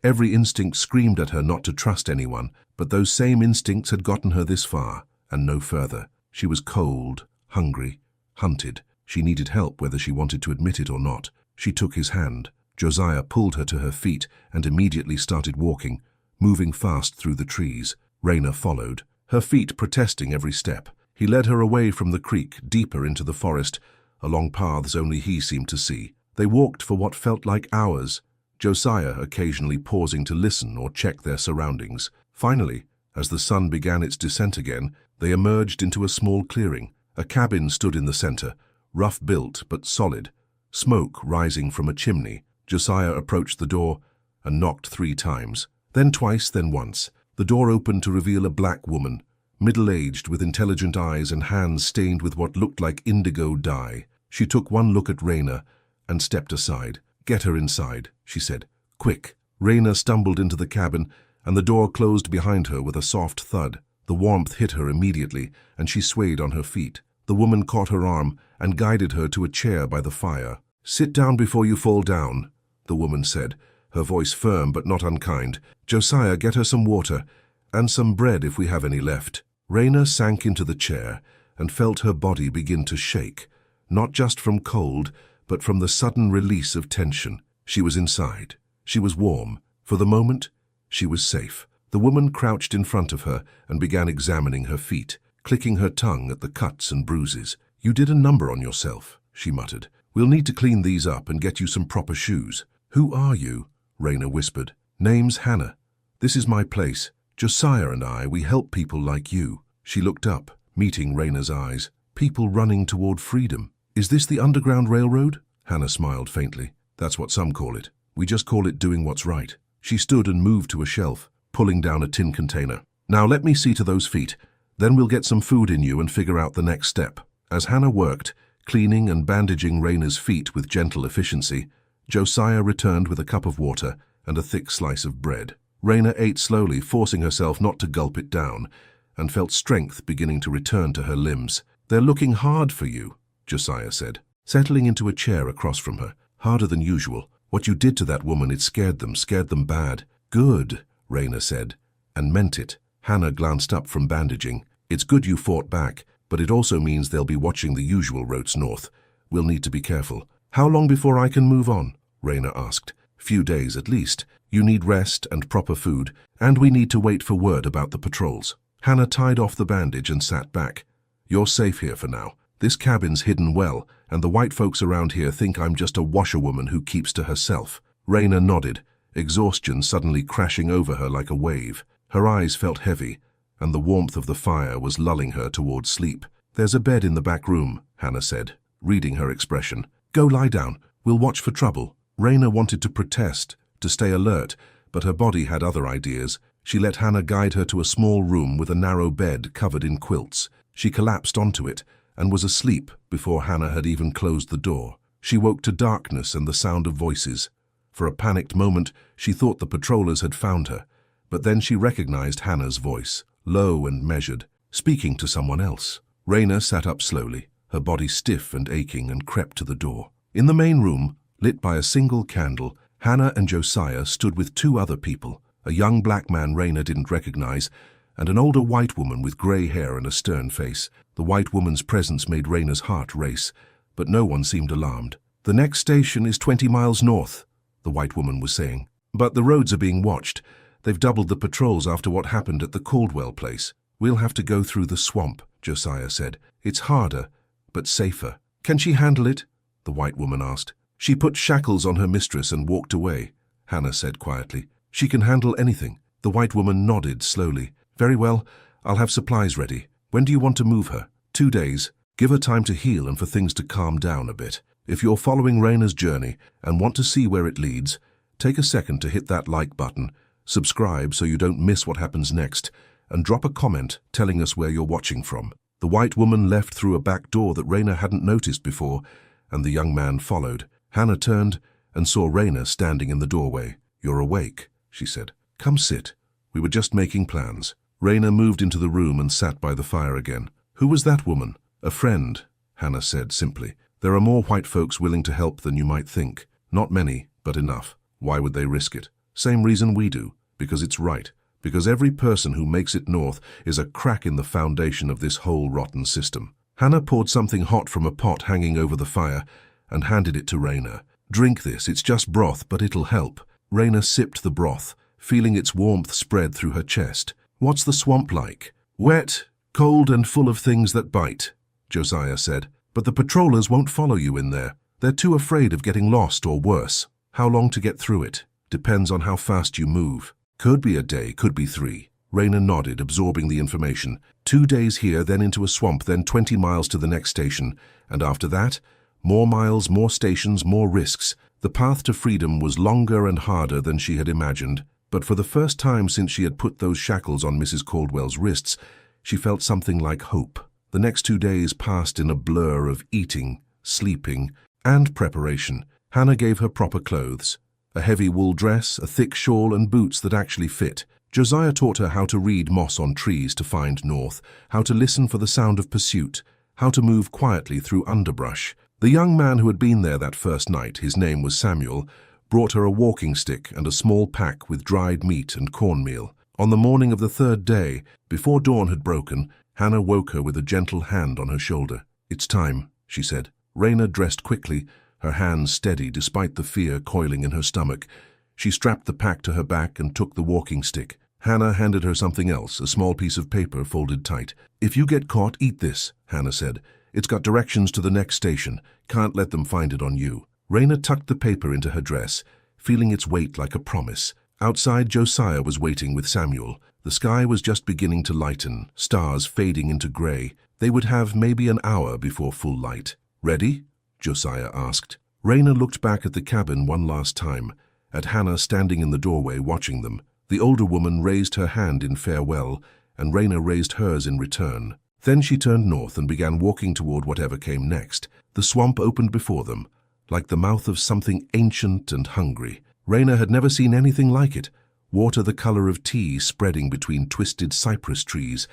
Every instinct screamed at her not to trust anyone, but those same instincts had gotten her this far, and no further. She was cold, hungry, hunted. She needed help whether she wanted to admit it or not. She took his hand. Josiah pulled her to her feet and immediately started walking, moving fast through the trees. Raina followed, her feet protesting every step. He led her away from the creek, deeper into the forest, along paths only he seemed to see. They walked for what felt like hours, Josiah occasionally pausing to listen or check their surroundings. Finally, as the sun began its descent again, they emerged into a small clearing. A cabin stood in the center, rough-built but solid, smoke rising from a chimney. Josiah approached the door and knocked 3 times, then twice, then once. The door opened to reveal a black woman, middle-aged, with intelligent eyes and hands stained with what looked like indigo dye. She took one look at Raina and stepped aside. "Get her inside," she said. "Quick." Raina stumbled into the cabin, and the door closed behind her with a soft thud. The warmth hit her immediately, and she swayed on her feet. The woman caught her arm and guided her to a chair by the fire. "Sit down before you fall down," the woman said, her voice firm but not unkind. "Josiah, get her some water, and some bread if we have any left." Raina sank into the chair and felt her body begin to shake, not just from cold, but from the sudden release of tension. She was inside. She was warm. For the moment, she was safe. The woman crouched in front of her and began examining her feet, clicking her tongue at the cuts and bruises. "You did a number on yourself," she muttered. "We'll need to clean these up and get you some proper shoes." "Who are you?" Raina whispered. "Name's Hannah. This is my place. Josiah and I, we help people like you." She looked up, meeting Raina's eyes. "People running toward freedom. Is this the Underground Railroad?" Hannah smiled faintly. "That's what some call it. We just call it doing what's right." She stood and moved to a shelf, pulling down a tin container. "Now let me see to those feet. Then we'll get some food in you and figure out the next step." As Hannah worked, cleaning and bandaging Raina's feet with gentle efficiency, Josiah returned with a cup of water and a thick slice of bread. Raina ate slowly, forcing herself not to gulp it down, and felt strength beginning to return to her limbs. "They're looking hard for you," Josiah said, settling into a chair across from her. "Harder than usual. What you did to that woman, it scared them bad." "Good," Raina said, and meant it. Hannah glanced up from bandaging. "It's good you fought back, but it also means they'll be watching the usual routes north. We'll need to be careful." "How long before I can move on?" Raina asked. "Few days at least. You need rest and proper food, and we need to wait for word about the patrols." Hannah tied off the bandage and sat back. "You're safe here for now. This cabin's hidden well, and the white folks around here think I'm just a washerwoman who keeps to herself." Raina nodded, exhaustion suddenly crashing over her like a wave. Her eyes felt heavy, and the warmth of the fire was lulling her toward sleep. "There's a bed in the back room," Hannah said, reading her expression. "Go lie down. We'll watch for trouble." Raina wanted to protest, to stay alert, but her body had other ideas. She let Hannah guide her to a small room with a narrow bed covered in quilts. She collapsed onto it and was asleep before Hannah had even closed the door. She woke to darkness and the sound of voices. For a panicked moment, she thought the patrollers had found her, but then she recognized Hannah's voice, low and measured, speaking to someone else. Raina sat up slowly, her body stiff and aching, and crept to the door. In the main room, lit by a single candle, Hannah and Josiah stood with 2 other people, a young black man Raina didn't recognize, and an older white woman with grey hair and a stern face. The white woman's presence made Raina's heart race, but no one seemed alarmed. "The next station is 20 miles north," the white woman was saying. "But the roads are being watched. They've doubled the patrols after what happened at the Caldwell place. We'll have to go through the swamp," Josiah said. "It's harder, but safer." "Can she handle it?" the white woman asked. "She put shackles on her mistress and walked away," Hannah said quietly. "She can handle anything." The white woman nodded slowly. "Very well, I'll have supplies ready. When do you want to move her?" 2 days. Give her time to heal and for things to calm down a bit. If you're following Raina's journey and want to see where it leads, take a second to hit that like button, subscribe so you don't miss what happens next, and drop a comment telling us where you're watching from. The white woman left through a back door that Raina hadn't noticed before, and the young man followed. Hannah turned and saw Raina standing in the doorway. "You're awake," she said. "Come sit. We were just making plans." Raina moved into the room and sat by the fire again. "Who was that woman?" "A friend," Hannah said simply. "There are more white folks willing to help than you might think. Not many, but enough. Why would they risk it? Same reason we do. Because it's right. Because every person who makes it north is a crack in the foundation of this whole rotten system." Hannah poured something hot from a pot hanging over the fire and handed it to Raina. "Drink this. It's just broth, but it'll help." Raina sipped the broth, feeling its warmth spread through her chest. "What's the swamp like?" "Wet, cold and full of things that bite," Josiah said. "But the patrollers won't follow you in there. They're too afraid of getting lost or worse. How long to get through it? Depends on how fast you move. Could be a day, could be 3. Raina nodded, absorbing the information. 2 days here, then into a swamp, then 20 miles to the next station. And after that, more miles, more stations, more risks. The path to freedom was longer and harder than she had imagined. But for the first time since she had put those shackles on Mrs. Caldwell's wrists, she felt something like hope. The next 2 days passed in a blur of eating, sleeping, and preparation. Hannah gave her proper clothes. A heavy wool dress, a thick shawl, and boots that actually fit. Josiah taught her how to read moss on trees to find north, how to listen for the sound of pursuit, how to move quietly through underbrush. The young man who had been there that first night, his name was Samuel, brought her a walking stick and a small pack with dried meat and cornmeal. On the morning of the 3rd day, before dawn had broken, Hannah woke her with a gentle hand on her shoulder. "It's time," she said. Raina dressed quickly, her hands steady despite the fear coiling in her stomach. She strapped the pack to her back and took the walking stick. Hannah handed her something else, a small piece of paper folded tight. "If you get caught, eat this," Hannah said. "It's got directions to the next station. Can't let them find it on you." Raina tucked the paper into her dress, feeling its weight like a promise. Outside, Josiah was waiting with Samuel. The sky was just beginning to lighten, stars fading into grey. They would have maybe an hour before full light. "Ready?" Josiah asked. Raina looked back at the cabin one last time, at Hannah standing in the doorway watching them. The older woman raised her hand in farewell, and Raina raised hers in return. Then she turned north and began walking toward whatever came next. The swamp opened before them, like the mouth of something ancient and hungry. Raina had never seen anything like it. Water the color of tea spreading between twisted cypress trees,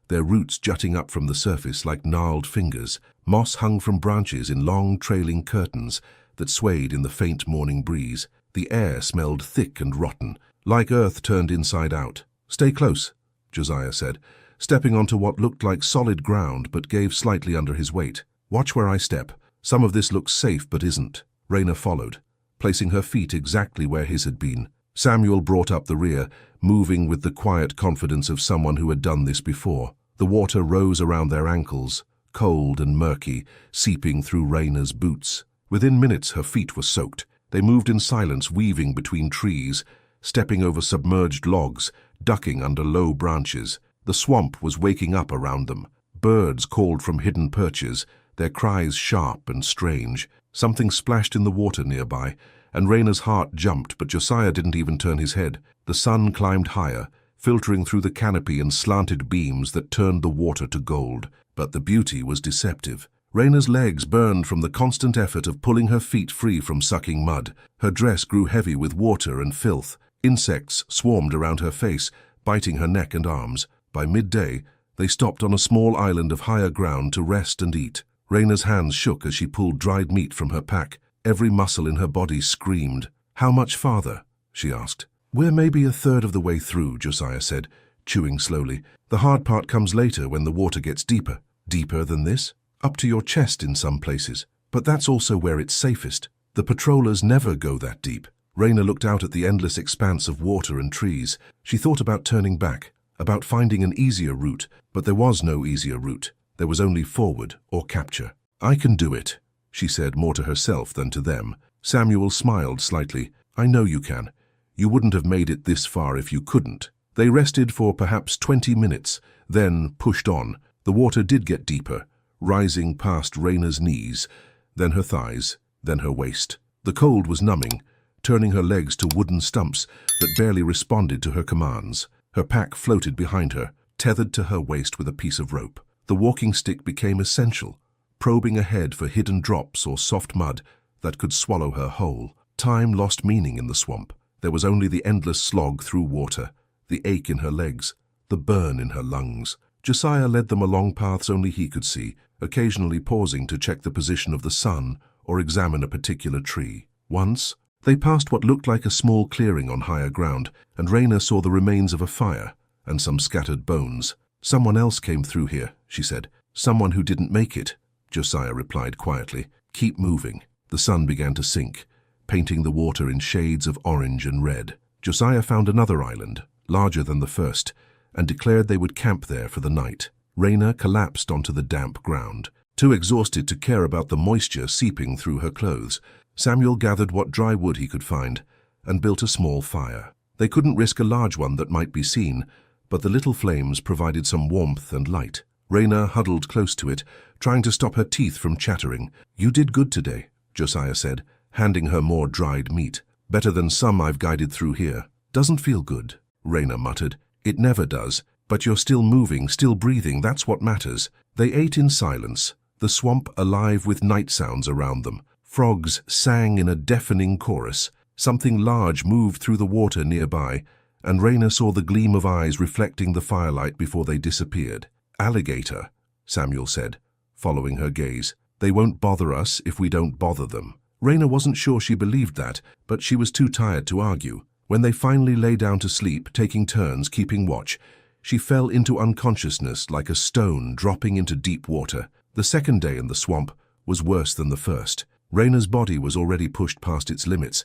their roots jutting up from the surface like gnarled fingers. Moss hung from branches in long trailing curtains that swayed in the faint morning breeze. The air smelled thick and rotten, like earth turned inside out. "Stay close," Josiah said, stepping onto what looked like solid ground but gave slightly under his weight. "Watch where I step. Some of this looks safe but isn't." Raina followed, placing her feet exactly where his had been. Samuel brought up the rear, moving with the quiet confidence of someone who had done this before. The water rose around their ankles, cold and murky, seeping through Raina's boots. Within minutes her feet were soaked. They moved in silence, weaving between trees, stepping over submerged logs, ducking under low branches. The swamp was waking up around them. Birds called from hidden perches, their cries sharp and strange. Something splashed in the water nearby, and Raina's heart jumped, but Josiah didn't even turn his head. The sun climbed higher, filtering through the canopy in slanted beams that turned the water to gold. But the beauty was deceptive. Raina's legs burned from the constant effort of pulling her feet free from sucking mud. Her dress grew heavy with water and filth. Insects swarmed around her face, biting her neck and arms. By midday, they stopped on a small island of higher ground to rest and eat. Raina's hands shook as she pulled dried meat from her pack. Every muscle in her body screamed. "How much farther?" she asked. "We're maybe a third of the way through," Josiah said. chewing slowly. "The hard part comes later when the water gets deeper." "Deeper than this?" "Up to your chest in some places. But that's also where it's safest. The patrollers never go that deep." Raina looked out at the endless expanse of water and trees. She thought about turning back, about finding an easier route, but there was no easier route. There was only forward or capture. "I can do it," she said, more to herself than to them. Samuel smiled slightly. "I know you can. You wouldn't have made it this far if you couldn't." They rested for perhaps 20 minutes, then pushed on. The water did get deeper, rising past Raina's knees, then her thighs, then her waist. The cold was numbing, turning her legs to wooden stumps that barely responded to her commands. Her pack floated behind her, tethered to her waist with a piece of rope. The walking stick became essential, probing ahead for hidden drops or soft mud that could swallow her whole. Time lost meaning in the swamp. There was only the endless slog through water, the ache in her legs, the burn in her lungs. Josiah led them along paths only he could see, occasionally pausing to check the position of the sun or examine a particular tree. Once, they passed what looked like a small clearing on higher ground, and Raina saw the remains of a fire and some scattered bones. "Someone else came through here," she said. "Someone who didn't make it," Josiah replied quietly. "Keep moving." The sun began to sink, painting the water in shades of orange and red. Josiah found another island, larger than the first, and declared they would camp there for the night. Raina collapsed onto the damp ground, too exhausted to care about the moisture seeping through her clothes. Samuel gathered what dry wood he could find and built a small fire. They couldn't risk a large one that might be seen, but the little flames provided some warmth and light. Raina huddled close to it, trying to stop her teeth from chattering. "You did good today," Josiah said, handing her more dried meat. "Better than some I've guided through here." "Doesn't feel good," Raina muttered. "It never does. But you're still moving, still breathing, that's what matters." They ate in silence, the swamp alive with night sounds around them. Frogs sang in a deafening chorus. Something large moved through the water nearby, and Raina saw the gleam of eyes reflecting the firelight before they disappeared. "Alligator," Samuel said, following her gaze. "They won't bother us if we don't bother them." Raina wasn't sure she believed that, but she was too tired to argue. When they finally lay down to sleep, taking turns keeping watch, she fell into unconsciousness like a stone dropping into deep water. The second day in the swamp was worse than the first. Raina's body was already pushed past its limits,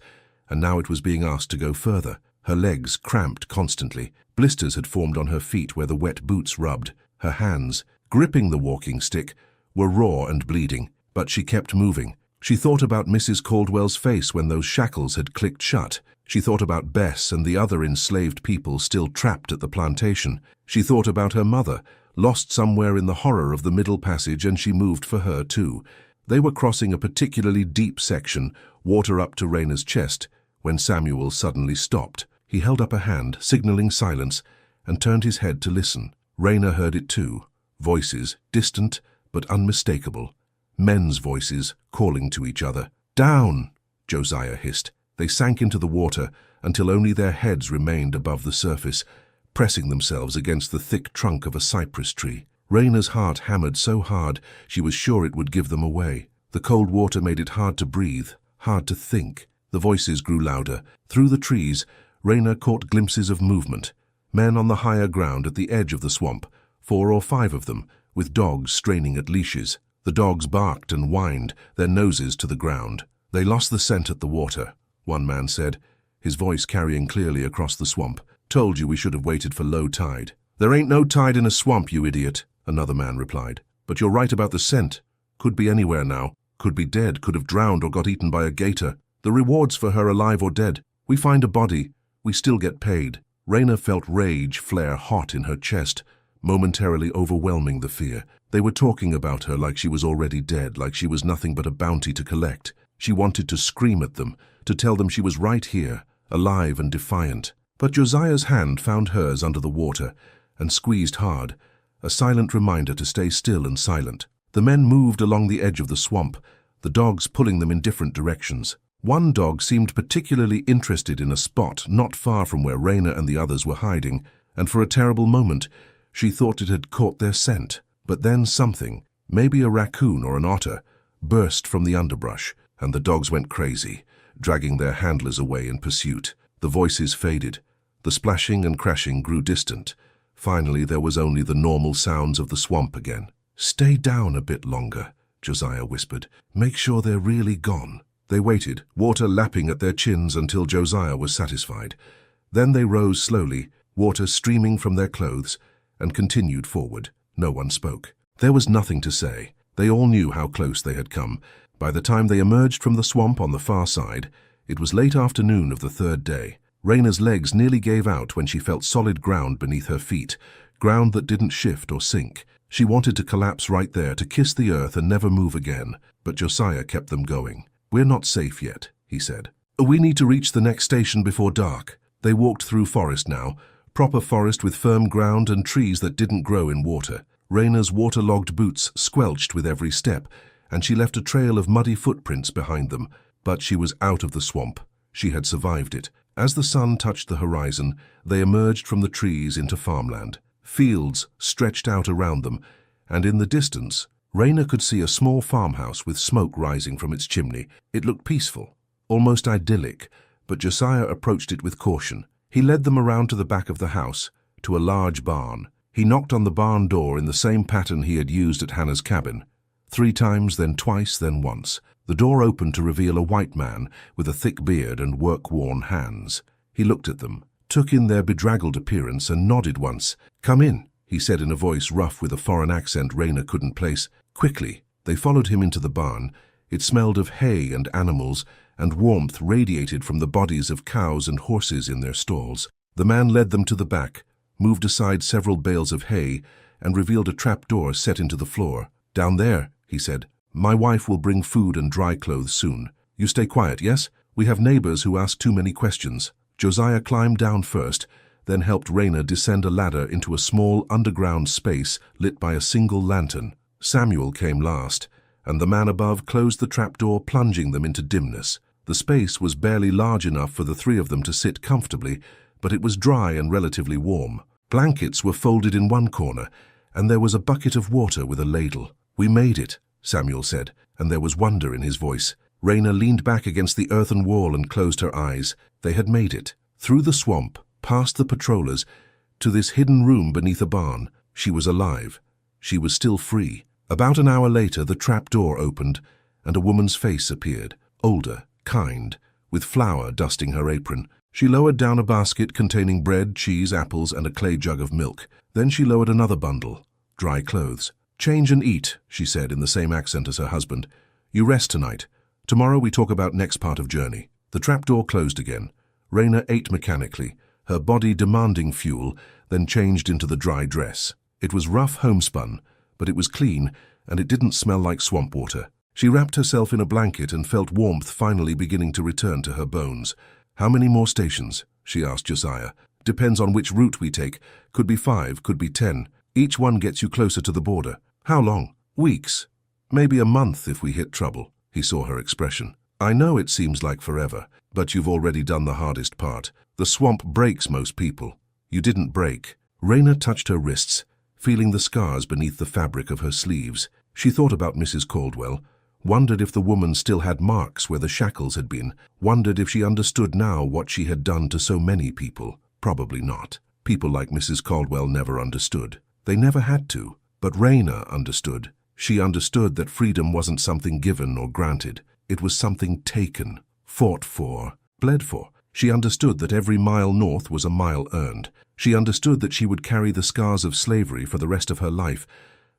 and now it was being asked to go further. Her legs cramped constantly. Blisters had formed on her feet where the wet boots rubbed. Her hands, gripping the walking stick, were raw and bleeding, but she kept moving. She thought about Mrs. Caldwell's face when those shackles had clicked shut. She thought about Bess and the other enslaved people still trapped at the plantation. She thought about her mother, lost somewhere in the horror of the Middle Passage, and she moved for her too. They were crossing a particularly deep section, water up to Raina's chest, when Samuel suddenly stopped. He held up a hand, signaling silence, and turned his head to listen. Raina heard it too. Voices, distant but unmistakable. Men's voices calling to each other. "Down!" Josiah hissed. They sank into the water until only their heads remained above the surface, pressing themselves against the thick trunk of a cypress tree. Raina's heart hammered so hard she was sure it would give them away. The cold water made it hard to breathe, hard to think. The voices grew louder. Through the trees, Raina caught glimpses of movement. Men on the higher ground at the edge of the swamp, 4 or 5 of them, with dogs straining at leashes. The dogs barked and whined, their noses to the ground. "They lost the scent at the water," one man said, his voice carrying clearly across the swamp. "Told you we should have waited for low tide." "There ain't no tide in a swamp, you idiot," another man replied. "But you're right about the scent. Could be anywhere now. Could be dead, could have drowned or got eaten by a gator. The rewards for her alive or dead. We find a body, we still get paid." Raina felt rage flare hot in her chest, momentarily overwhelming the fear. They were talking about her like she was already dead, like she was nothing but a bounty to collect. She wanted to scream at them, to tell them she was right here, alive and defiant. But Josiah's hand found hers under the water and squeezed hard, a silent reminder to stay still and silent. The men moved along the edge of the swamp, the dogs pulling them in different directions. One dog seemed particularly interested in a spot not far from where Raina and the others were hiding, and for a terrible moment she thought it had caught their scent. But then something, maybe a raccoon or an otter, burst from the underbrush, and the dogs went crazy, dragging their handlers away in pursuit. The voices faded. The splashing and crashing grew distant, Finally, there was only the normal sounds of the swamp again. "Stay down a bit longer," Josiah whispered. "Make sure they're really gone." They waited, water lapping at their chins until Josiah was satisfied. Then they rose slowly, water streaming from their clothes, and continued forward. No one spoke. There was nothing to say. They all knew how close they had come. By the time they emerged from the swamp on the far side, it was late afternoon of the third day. Raina's legs nearly gave out when she felt solid ground beneath her feet, ground that didn't shift or sink. She wanted to collapse right there, to kiss the earth and never move again, but Josiah kept them going. "We're not safe yet," he said. "We need to reach the next station before dark." They walked through forest now, proper forest with firm ground and trees that didn't grow in water. Raina's waterlogged boots squelched with every step, and she left a trail of muddy footprints behind them. But she was out of the swamp. She had survived it. As the sun touched the horizon, they emerged from the trees into farmland. Fields stretched out around them, and in the distance, Raina could see a small farmhouse with smoke rising from its chimney. It looked peaceful, almost idyllic, but Josiah approached it with caution. He led them around to the back of the house, to a large barn. He knocked on the barn door in the same pattern he had used at Hannah's cabin. 3 times, then twice, then once. The door opened to reveal a white man with a thick beard and work-worn hands. He looked at them, took in their bedraggled appearance, and nodded once. "Come in," he said in a voice rough with a foreign accent Raina couldn't place. Quickly, they followed him into the barn. It smelled of hay and animals, and warmth radiated from the bodies of cows and horses in their stalls. The man led them to the back, moved aside several bales of hay, and revealed a trapdoor set into the floor. "Down there," he said. "My wife will bring food and dry clothes soon. You stay quiet, yes? We have neighbors who ask too many questions." Josiah climbed down first, then helped Raina descend a ladder into a small underground space lit by a single lantern. Samuel came last, and the man above closed the trapdoor, plunging them into dimness. The space was barely large enough for the 3 of them to sit comfortably, but it was dry and relatively warm. Blankets were folded in one corner, and there was a bucket of water with a ladle. "We made it," Samuel said, and there was wonder in his voice. Raina leaned back against the earthen wall and closed her eyes. They had made it. Through the swamp, past the patrollers, to this hidden room beneath a barn. She was alive. She was still free. About an hour later, the trap door opened, and a woman's face appeared, older, kind, with flour dusting her apron. She lowered down a basket containing bread, cheese, apples, and a clay jug of milk. Then she lowered another bundle, dry clothes. "Change and eat," she said in the same accent as her husband. "You rest tonight. Tomorrow we talk about next part of journey." The trapdoor closed again. Raina ate mechanically, her body demanding fuel, then changed into the dry dress. It was rough homespun, but it was clean, and it didn't smell like swamp water. She wrapped herself in a blanket and felt warmth finally beginning to return to her bones. "How many more stations?" she asked Josiah. "Depends on which route we take. Could be 5, could be 10. Each one gets you closer to the border." "How long?" "Weeks. Maybe a month if we hit trouble." He saw her expression. "I know it seems like forever, but you've already done the hardest part. The swamp breaks most people. You didn't break." Raina touched her wrists, feeling the scars beneath the fabric of her sleeves. She thought about Mrs. Caldwell, wondered if the woman still had marks where the shackles had been, wondered if she understood now what she had done to so many people. Probably not. People like Mrs. Caldwell never understood. They never had to. But Raina understood. She understood that freedom wasn't something given or granted. It was something taken, fought for, bled for. She understood that every mile north was a mile earned. She understood that she would carry the scars of slavery for the rest of her life,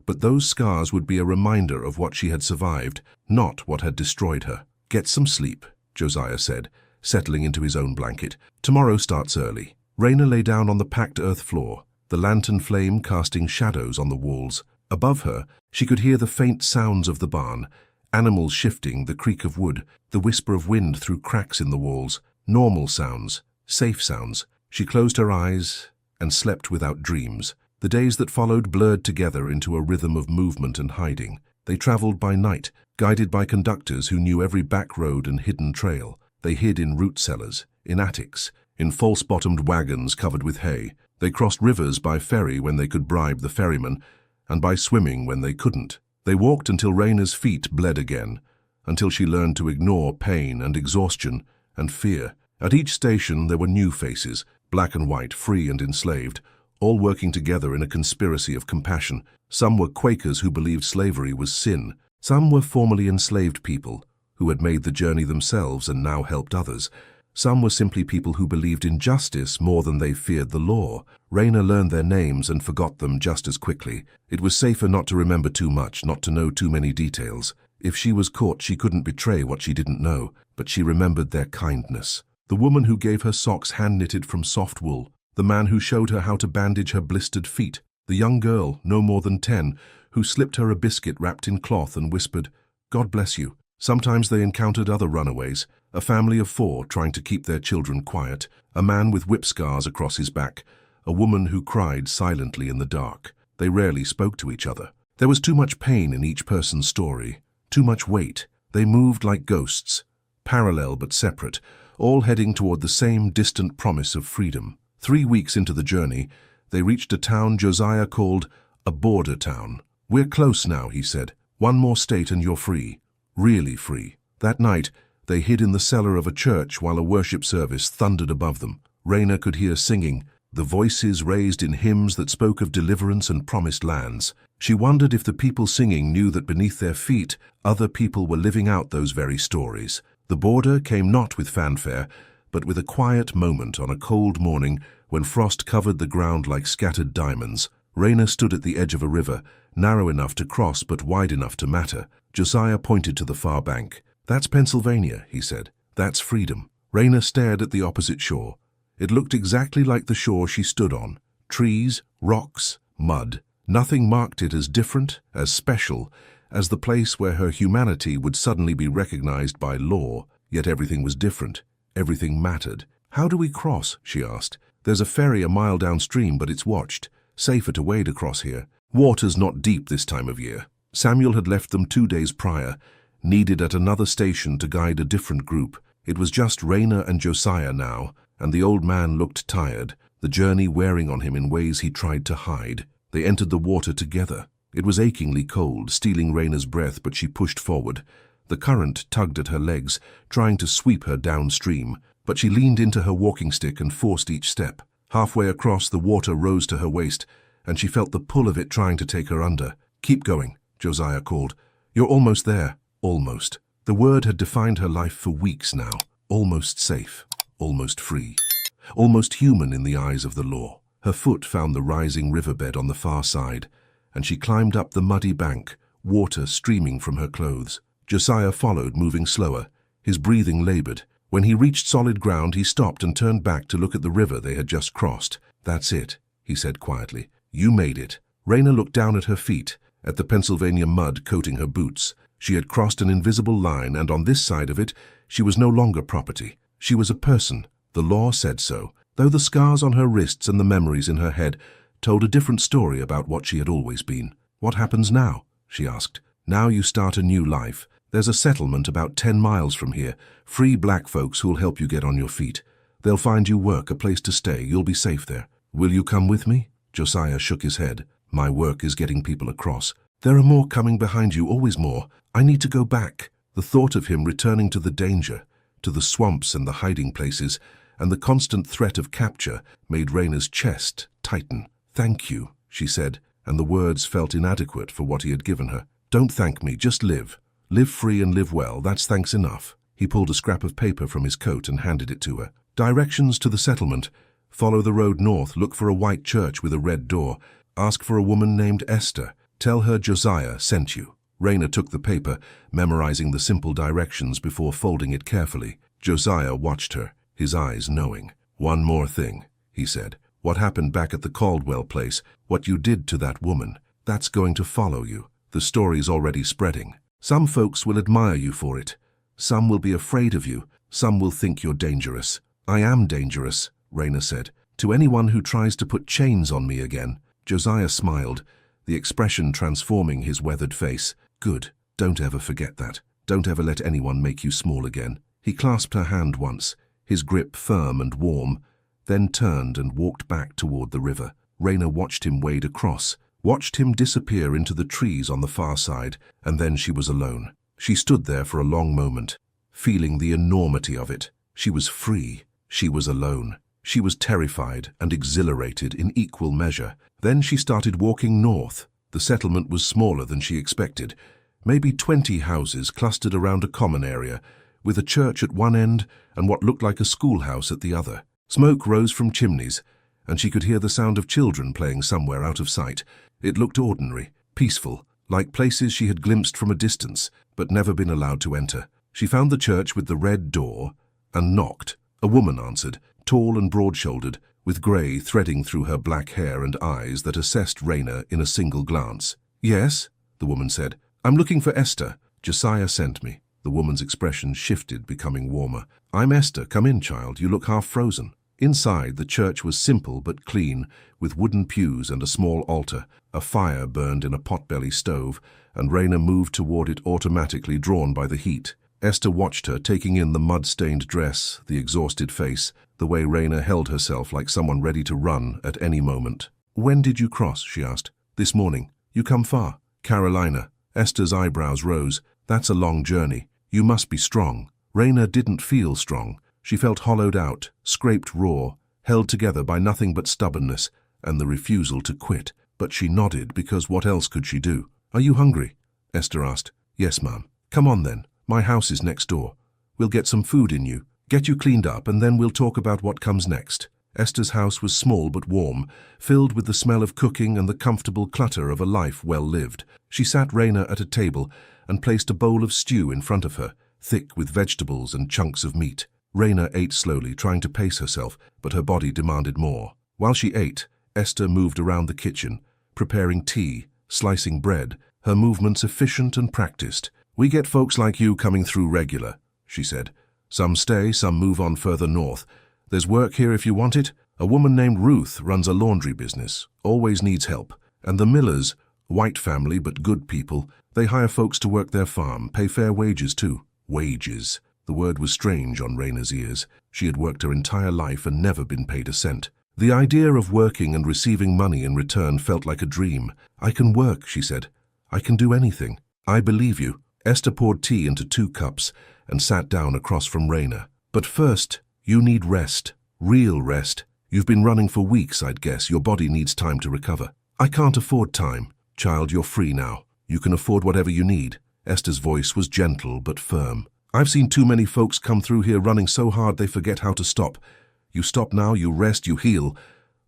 but those scars would be a reminder of what she had survived, not what had destroyed her. "Get some sleep," Josiah said, settling into his own blanket. "Tomorrow starts early." Raina lay down on the packed earth floor, the lantern flame casting shadows on the walls. Above her, she could hear the faint sounds of the barn, animals shifting, the creak of wood, the whisper of wind through cracks in the walls. Normal sounds, safe sounds. She closed her eyes and slept without dreams. The days that followed blurred together into a rhythm of movement and hiding. They traveled by night, guided by conductors who knew every back road and hidden trail. They hid in root cellars, in attics, in false-bottomed wagons covered with hay. They crossed rivers by ferry when they could bribe the ferryman, and by swimming when they couldn't. They walked until Raina's feet bled again, until she learned to ignore pain and exhaustion and fear. At each station there were new faces, black and white, free and enslaved, all working together in a conspiracy of compassion. Some were Quakers who believed slavery was sin. Some were formerly enslaved people who had made the journey themselves and now helped others. Some were simply people who believed in justice more than they feared the law. Raina learned their names and forgot them just as quickly. It was safer not to remember too much, not to know too many details. If she was caught, she couldn't betray what she didn't know, but she remembered their kindness. The woman who gave her socks hand-knitted from soft wool, the man who showed her how to bandage her blistered feet, the young girl, no more than 10, who slipped her a biscuit wrapped in cloth and whispered, "God bless you." Sometimes they encountered other runaways, a family of 4 trying to keep their children quiet, a man with whip scars across his back, a woman who cried silently in the dark. They rarely spoke to each other. There was too much pain in each person's story, too much weight. They moved like ghosts, parallel but separate, all heading toward the same distant promise of freedom. 3 weeks into the journey, they reached a town Josiah called a border town. "We're close now," he said. "One more state and you're free. Really free." That night, they hid in the cellar of a church while a worship service thundered above them. Raina could hear singing, the voices raised in hymns that spoke of deliverance and promised lands. She wondered if the people singing knew that beneath their feet, other people were living out those very stories. The border came not with fanfare, but with a quiet moment on a cold morning when frost covered the ground like scattered diamonds. Raina stood at the edge of a river, narrow enough to cross but wide enough to matter. Josiah pointed to the far bank. "That's Pennsylvania," he said. "That's freedom." Raina stared at the opposite shore. It looked exactly like the shore she stood on. Trees, rocks, mud. Nothing marked it as different, as special, as the place where her humanity would suddenly be recognized by law. Yet everything was different. Everything mattered. "How do we cross?" she asked. "There's a ferry a mile downstream, but it's watched. Safer to wade across here. Water's not deep this time of year." Samuel had left them 2 days prior, needed at another station to guide a different group. It was just Raina and Josiah now, and the old man looked tired, the journey wearing on him in ways he tried to hide. They entered the water together. It was achingly cold, stealing Raina's breath, but she pushed forward. The current tugged at her legs, trying to sweep her downstream, but she leaned into her walking stick and forced each step. Halfway across, the water rose to her waist, and she felt the pull of it trying to take her under. "Keep going," Josiah called. "You're almost there." Almost. The word had defined her life for weeks now. Almost safe. Almost free. Almost human in the eyes of the law. Her foot found the rising riverbed on the far side, and she climbed up the muddy bank, water streaming from her clothes. Josiah followed, moving slower, his breathing labored. When he reached solid ground, he stopped and turned back to look at the river they had just crossed. "That's it," he said quietly. "You made it." Raina looked down at her feet, at the Pennsylvania mud coating her boots. She had crossed an invisible line, and on this side of it, she was no longer property. She was a person. The law said so, though the scars on her wrists and the memories in her head told a different story about what she had always been. "What happens now?" she asked. "Now you start a new life. There's a settlement about 10 miles from here, free black folks who'll help you get on your feet. They'll find you work, a place to stay. You'll be safe there. Will you come with me?" Josiah shook his head. "My work is getting people across. There are more coming behind you, always more. I need to go back." The thought of him returning to the danger, to the swamps and the hiding places, and the constant threat of capture made Raina's chest tighten. "Thank you," she said, and the words felt inadequate for what he had given her. "Don't thank me, just live. Live free and live well, that's thanks enough." He pulled a scrap of paper from his coat and handed it to her. "Directions to the settlement. Follow the road north, look for a white church with a red door. Ask for a woman named Esther. Tell her Josiah sent you." Raina took the paper, memorizing the simple directions before folding it carefully. Josiah watched her, his eyes knowing. "One more thing," he said. "What happened back at the Caldwell place, what you did to that woman, that's going to follow you. The story's already spreading. Some folks will admire you for it. Some will be afraid of you. Some will think you're dangerous." "I am dangerous," Raina said. "To anyone who tries to put chains on me again." Josiah smiled, the expression transforming his weathered face. "Good. Don't ever forget that. Don't ever let anyone make you small again." He clasped her hand once, his grip firm and warm, then turned and walked back toward the river. Raina watched him wade across, watched him disappear into the trees on the far side, and then she was alone. She stood there for a long moment, feeling the enormity of it. She was free. She was alone. She was terrified and exhilarated in equal measure. Then she started walking north. The settlement was smaller than she expected. Maybe 20 houses clustered around a common area, with a church at one end and what looked like a schoolhouse at the other. Smoke rose from chimneys, and she could hear the sound of children playing somewhere out of sight. It looked ordinary, peaceful, like places she had glimpsed from a distance, but never been allowed to enter. She found the church with the red door and knocked. A woman answered, tall and broad-shouldered, with grey threading through her black hair and eyes that assessed Raina in a single glance. "Yes," the woman said. "I'm looking for Esther. Josiah sent me." The woman's expression shifted, becoming warmer. "I'm Esther. Come in, child. You look half frozen." Inside, the church was simple but clean, with wooden pews and a small altar. A fire burned in a potbelly stove, and Raina moved toward it automatically, drawn by the heat. Esther watched her, taking in the mud-stained dress, the exhausted face, the way Raina held herself like someone ready to run at any moment. "When did you cross?" she asked. "This morning. You come far?" "Carolina." Esther's eyebrows rose. "That's a long journey. You must be strong." Raina didn't feel strong. She felt hollowed out, scraped raw, held together by nothing but stubbornness and the refusal to quit. But she nodded, because what else could she do? "Are you hungry?" Esther asked. "Yes, ma'am." "Come on then. My house is next door. We'll get some food in you, get you cleaned up, and then we'll talk about what comes next." Esther's house was small but warm, filled with the smell of cooking and the comfortable clutter of a life well lived. She sat Raina at a table and placed a bowl of stew in front of her, thick with vegetables and chunks of meat. Raina ate slowly, trying to pace herself, but her body demanded more. While she ate, Esther moved around the kitchen, preparing tea, slicing bread, her movements efficient and practiced. "We get folks like you coming through regular," she said. "Some stay, some move on further north. There's work here if you want it. A woman named Ruth runs a laundry business, always needs help. And the Millers, white family but good people, they hire folks to work their farm, pay fair wages too." Wages. The word was strange on Raina's ears. She had worked her entire life and never been paid a cent. The idea of working and receiving money in return felt like a dream. "I can work," she said. "I can do anything." "I believe you." Esther poured tea into 2 cups and sat down across from Raina. "But first, you need rest. Real rest. You've been running for weeks, I'd guess. Your body needs time to recover." "I can't afford time." "Child, you're free now. You can afford whatever you need." Esther's voice was gentle but firm. "I've seen too many folks come through here running so hard they forget how to stop. You stop now, you rest, you heal.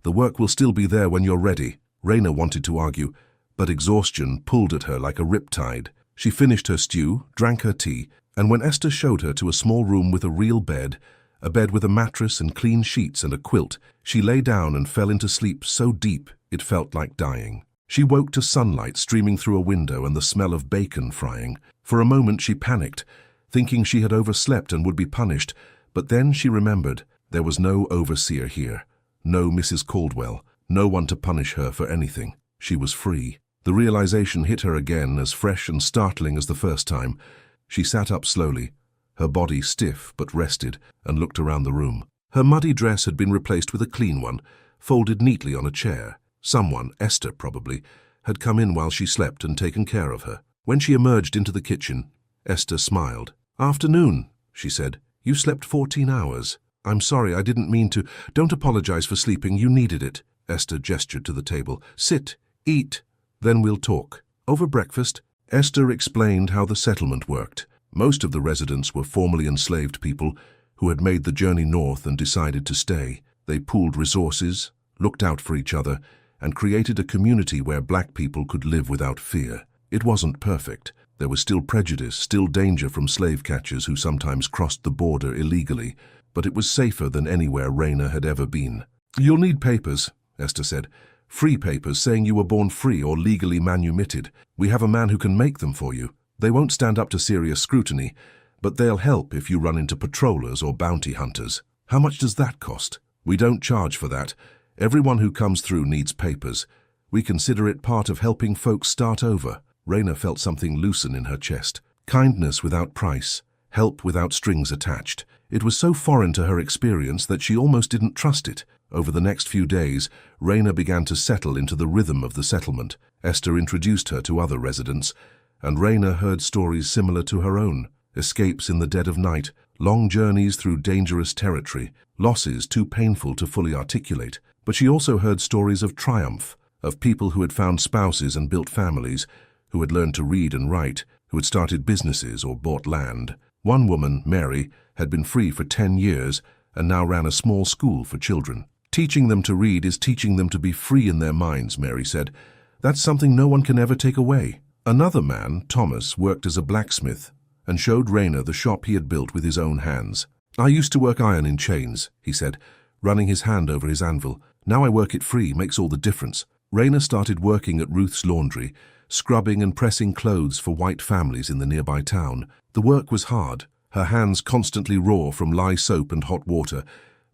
The work will still be there when you're ready." Raina wanted to argue, but exhaustion pulled at her like a riptide. She finished her stew, drank her tea, and when Esther showed her to a small room with a real bed, a bed with a mattress and clean sheets and a quilt, she lay down and fell into sleep so deep it felt like dying. She woke to sunlight streaming through a window and the smell of bacon frying. For a moment she panicked, thinking she had overslept and would be punished, but then she remembered there was no overseer here, no Mrs. Caldwell, no one to punish her for anything. She was free. The realization hit her again, as fresh and startling as the first time. She sat up slowly, her body stiff but rested, and looked around the room. Her muddy dress had been replaced with a clean one, folded neatly on a chair. Someone, Esther probably, had come in while she slept and taken care of her. When she emerged into the kitchen, Esther smiled. "Afternoon," she said. "You slept 14 hours. I'm sorry, I didn't mean to. Don't apologize for sleeping, you needed it." Esther gestured to the table. "Sit, eat, then we'll talk." Over breakfast, Esther explained how the settlement worked. Most of the residents were formerly enslaved people who had made the journey north and decided to stay. They pooled resources, looked out for each other, and created a community where black people could live without fear. It wasn't perfect. There was still prejudice, still danger from slave catchers who sometimes crossed the border illegally, but it was safer than anywhere Raina had ever been. "You'll need papers," Esther said. "Free papers saying you were born free or legally manumitted. We have a man who can make them for you. They won't stand up to serious scrutiny, but they'll help if you run into patrollers or bounty hunters." "How much does that cost?" "We don't charge for that. Everyone who comes through needs papers. We consider it part of helping folks start over." Raina felt something loosen in her chest. Kindness without price, help without strings attached. It was so foreign to her experience that she almost didn't trust it. Over the next few days, Raina began to settle into the rhythm of the settlement. Esther introduced her to other residents, and Raina heard stories similar to her own. Escapes in the dead of night, long journeys through dangerous territory, losses too painful to fully articulate. But she also heard stories of triumph, of people who had found spouses and built families, who had learned to read and write, who had started businesses or bought land. One woman, Mary, had been free for 10 years and now ran a small school for children. Teaching them to read is teaching them to be free in their minds, Mary said. That's something no one can ever take away. Another man, Thomas, worked as a blacksmith and showed Raina the shop he had built with his own hands. I used to work iron in chains, he said, running his hand over his anvil. Now I work it free, makes all the difference. Raina started working at Ruth's laundry, scrubbing and pressing clothes for white families in the nearby town. The work was hard, her hands constantly raw from lye soap and hot water,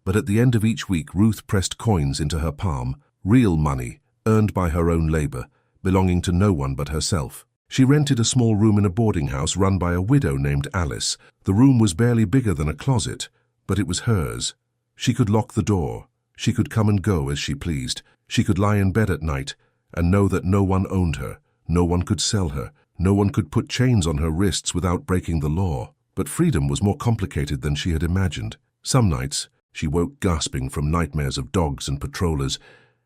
but at the end of each week Ruth pressed coins into her palm, real money, earned by her own labor, belonging to no one but herself. She rented a small room in a boarding house run by a widow named Alice. The room was barely bigger than a closet, but it was hers. She could lock the door. She could come and go as she pleased. She could lie in bed at night and know that no one owned her, no one could sell her, no one could put chains on her wrists without breaking the law. But freedom was more complicated than she had imagined. Some nights, she woke gasping from nightmares of dogs and patrollers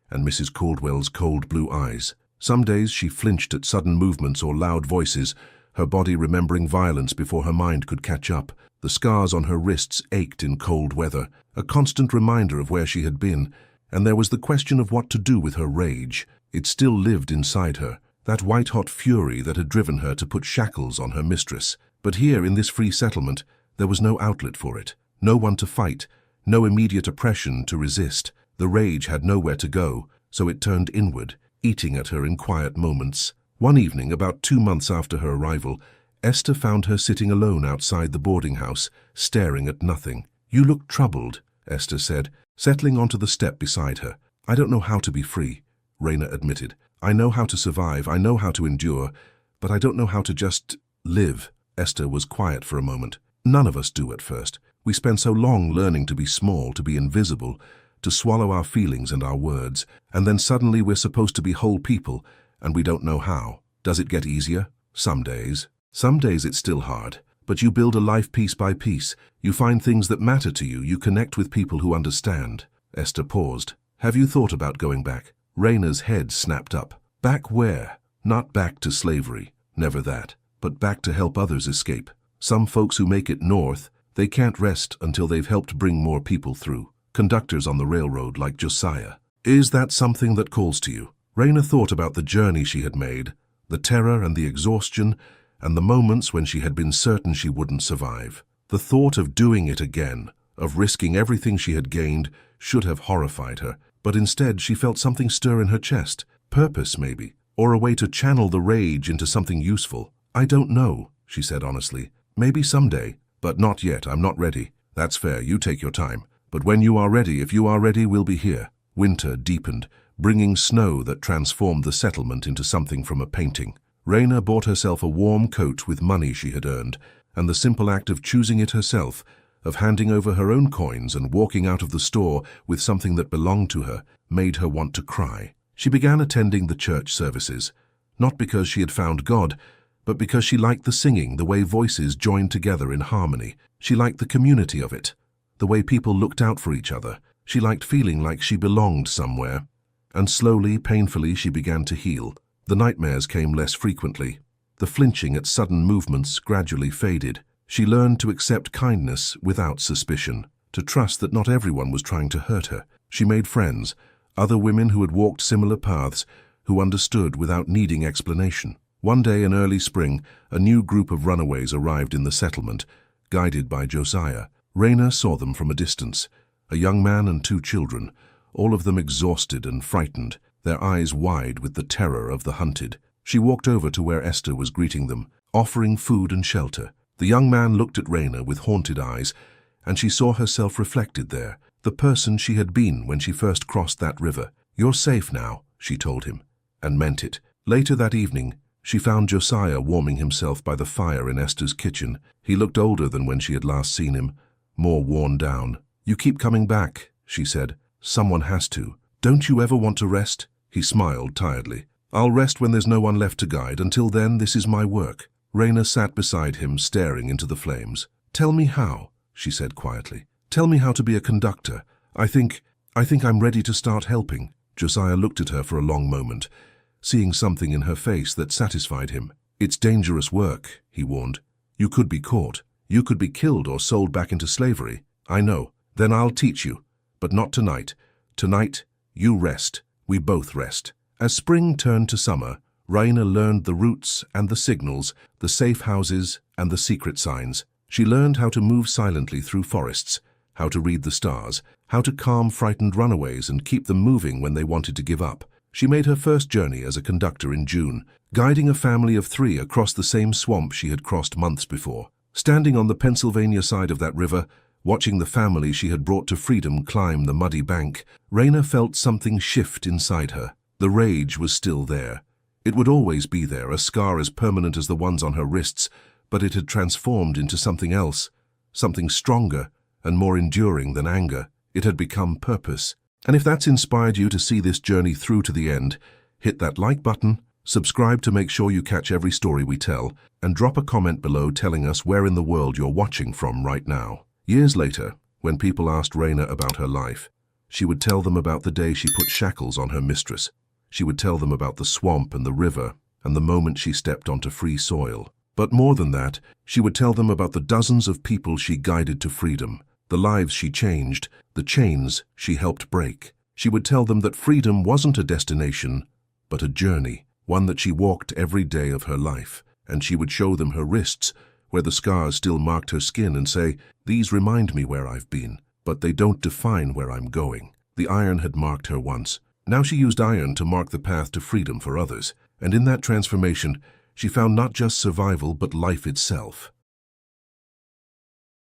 and Mrs. Caldwell's cold blue eyes. Some days she flinched at sudden movements or loud voices, her body remembering violence before her mind could catch up. The scars on her wrists ached in cold weather, a constant reminder of where she had been, and there was the question of what to do with her rage. It still lived inside her, that white-hot fury that had driven her to put shackles on her mistress. But here, in this free settlement, there was no outlet for it, no one to fight, no immediate oppression to resist. The rage had nowhere to go, so it turned inward, eating at her in quiet moments. One evening, about 2 months after her arrival, Esther found her sitting alone outside the boarding house, staring at nothing. You look troubled, Esther said, settling onto the step beside her. I don't know how to be free, Raina admitted. I know how to survive, I know how to endure, but I don't know how to just live. Esther was quiet for a moment. None of us do at first. We spend so long learning to be small, to be invisible, to swallow our feelings and our words, and then suddenly we're supposed to be whole people, and we don't know how. Does it get easier? Some days. Some days it's still hard, but you build a life piece by piece. You find things that matter to you. You connect with people who understand. Esther paused. Have you thought about going back? Raina's head snapped up. Back where? Not back to slavery. Never that. But back to help others escape. Some folks who make it north, they can't rest until they've helped bring more people through. Conductors on the railroad like Josiah. Is that something that calls to you? Raina thought about the journey she had made, the terror and the exhaustion, and the moments when she had been certain she wouldn't survive. The thought of doing it again, of risking everything she had gained, should have horrified her, but instead she felt something stir in her chest. Purpose, maybe, or a way to channel the rage into something useful. I don't know, she said honestly. Maybe someday, but not yet. I'm not ready. That's fair, you take your time. But when you are ready, if you are ready, we'll be here. Winter deepened, bringing snow that transformed the settlement into something from a painting. Raina bought herself a warm coat with money she had earned, and the simple act of choosing it herself, of handing over her own coins and walking out of the store with something that belonged to her, made her want to cry. She began attending the church services, not because she had found God, but because she liked the singing, the way voices joined together in harmony. She liked the community of it, the way people looked out for each other. She liked feeling like she belonged somewhere. And slowly, painfully, she began to heal. The nightmares came less frequently. The flinching at sudden movements gradually faded. She learned to accept kindness without suspicion, to trust that not everyone was trying to hurt her. She made friends, other women who had walked similar paths, who understood without needing explanation. One day in early spring, a new group of runaways arrived in the settlement, guided by Josiah. Raina saw them from a distance, a young man and 2 children, all of them exhausted and frightened, their eyes wide with the terror of the hunted. She walked over to where Esther was greeting them, offering food and shelter. The young man looked at Raina with haunted eyes, and she saw herself reflected there, the person she had been when she first crossed that river. You're safe now, she told him, and meant it. Later that evening, she found Josiah warming himself by the fire in Esther's kitchen. He looked older than when she had last seen him, more worn down. You keep coming back, she said. Someone has to. Don't you ever want to rest? He smiled tiredly. I'll rest when there's no one left to guide. Until then, this is my work. Raina sat beside him, staring into the flames. Tell me how, she said quietly. "Tell me how to be a conductor. I think I'm ready to start helping." Josiah looked at her for a long moment, seeing something in her face that satisfied him. "It's dangerous work," he warned. "You could be caught. You could be killed or sold back into slavery." "I know. Then I'll teach you. But not tonight. Tonight, you rest. We both rest." As spring turned to summer, Raina learned the routes and the signals, the safe houses and the secret signs. She learned how to move silently through forests, how to read the stars, how to calm frightened runaways and keep them moving when they wanted to give up. She made her first journey as a conductor in June, guiding a family of 3 across the same swamp she had crossed months before. Standing on the Pennsylvania side of that river, watching the family she had brought to freedom climb the muddy bank, Raina felt something shift inside her. The rage was still there. It would always be there, a scar as permanent as the ones on her wrists, but it had transformed into something else, something stronger and more enduring than anger. It had become purpose. And if that's inspired you to see this journey through to the end, hit that like button, subscribe to make sure you catch every story we tell, and drop a comment below telling us where in the world you're watching from right now. Years later, when people asked Raina about her life, she would tell them about the day she put shackles on her mistress. She would tell them about the swamp and the river and the moment she stepped onto free soil. But more than that, she would tell them about the dozens of people she guided to freedom, the lives she changed, the chains she helped break. She would tell them that freedom wasn't a destination, but a journey, one that she walked every day of her life. And she would show them her wrists, where the scars still marked her skin, and say, "These remind me where I've been, but they don't define where I'm going." The iron had marked her once. Now she used iron to mark the path to freedom for others. And in that transformation, she found not just survival, but life itself.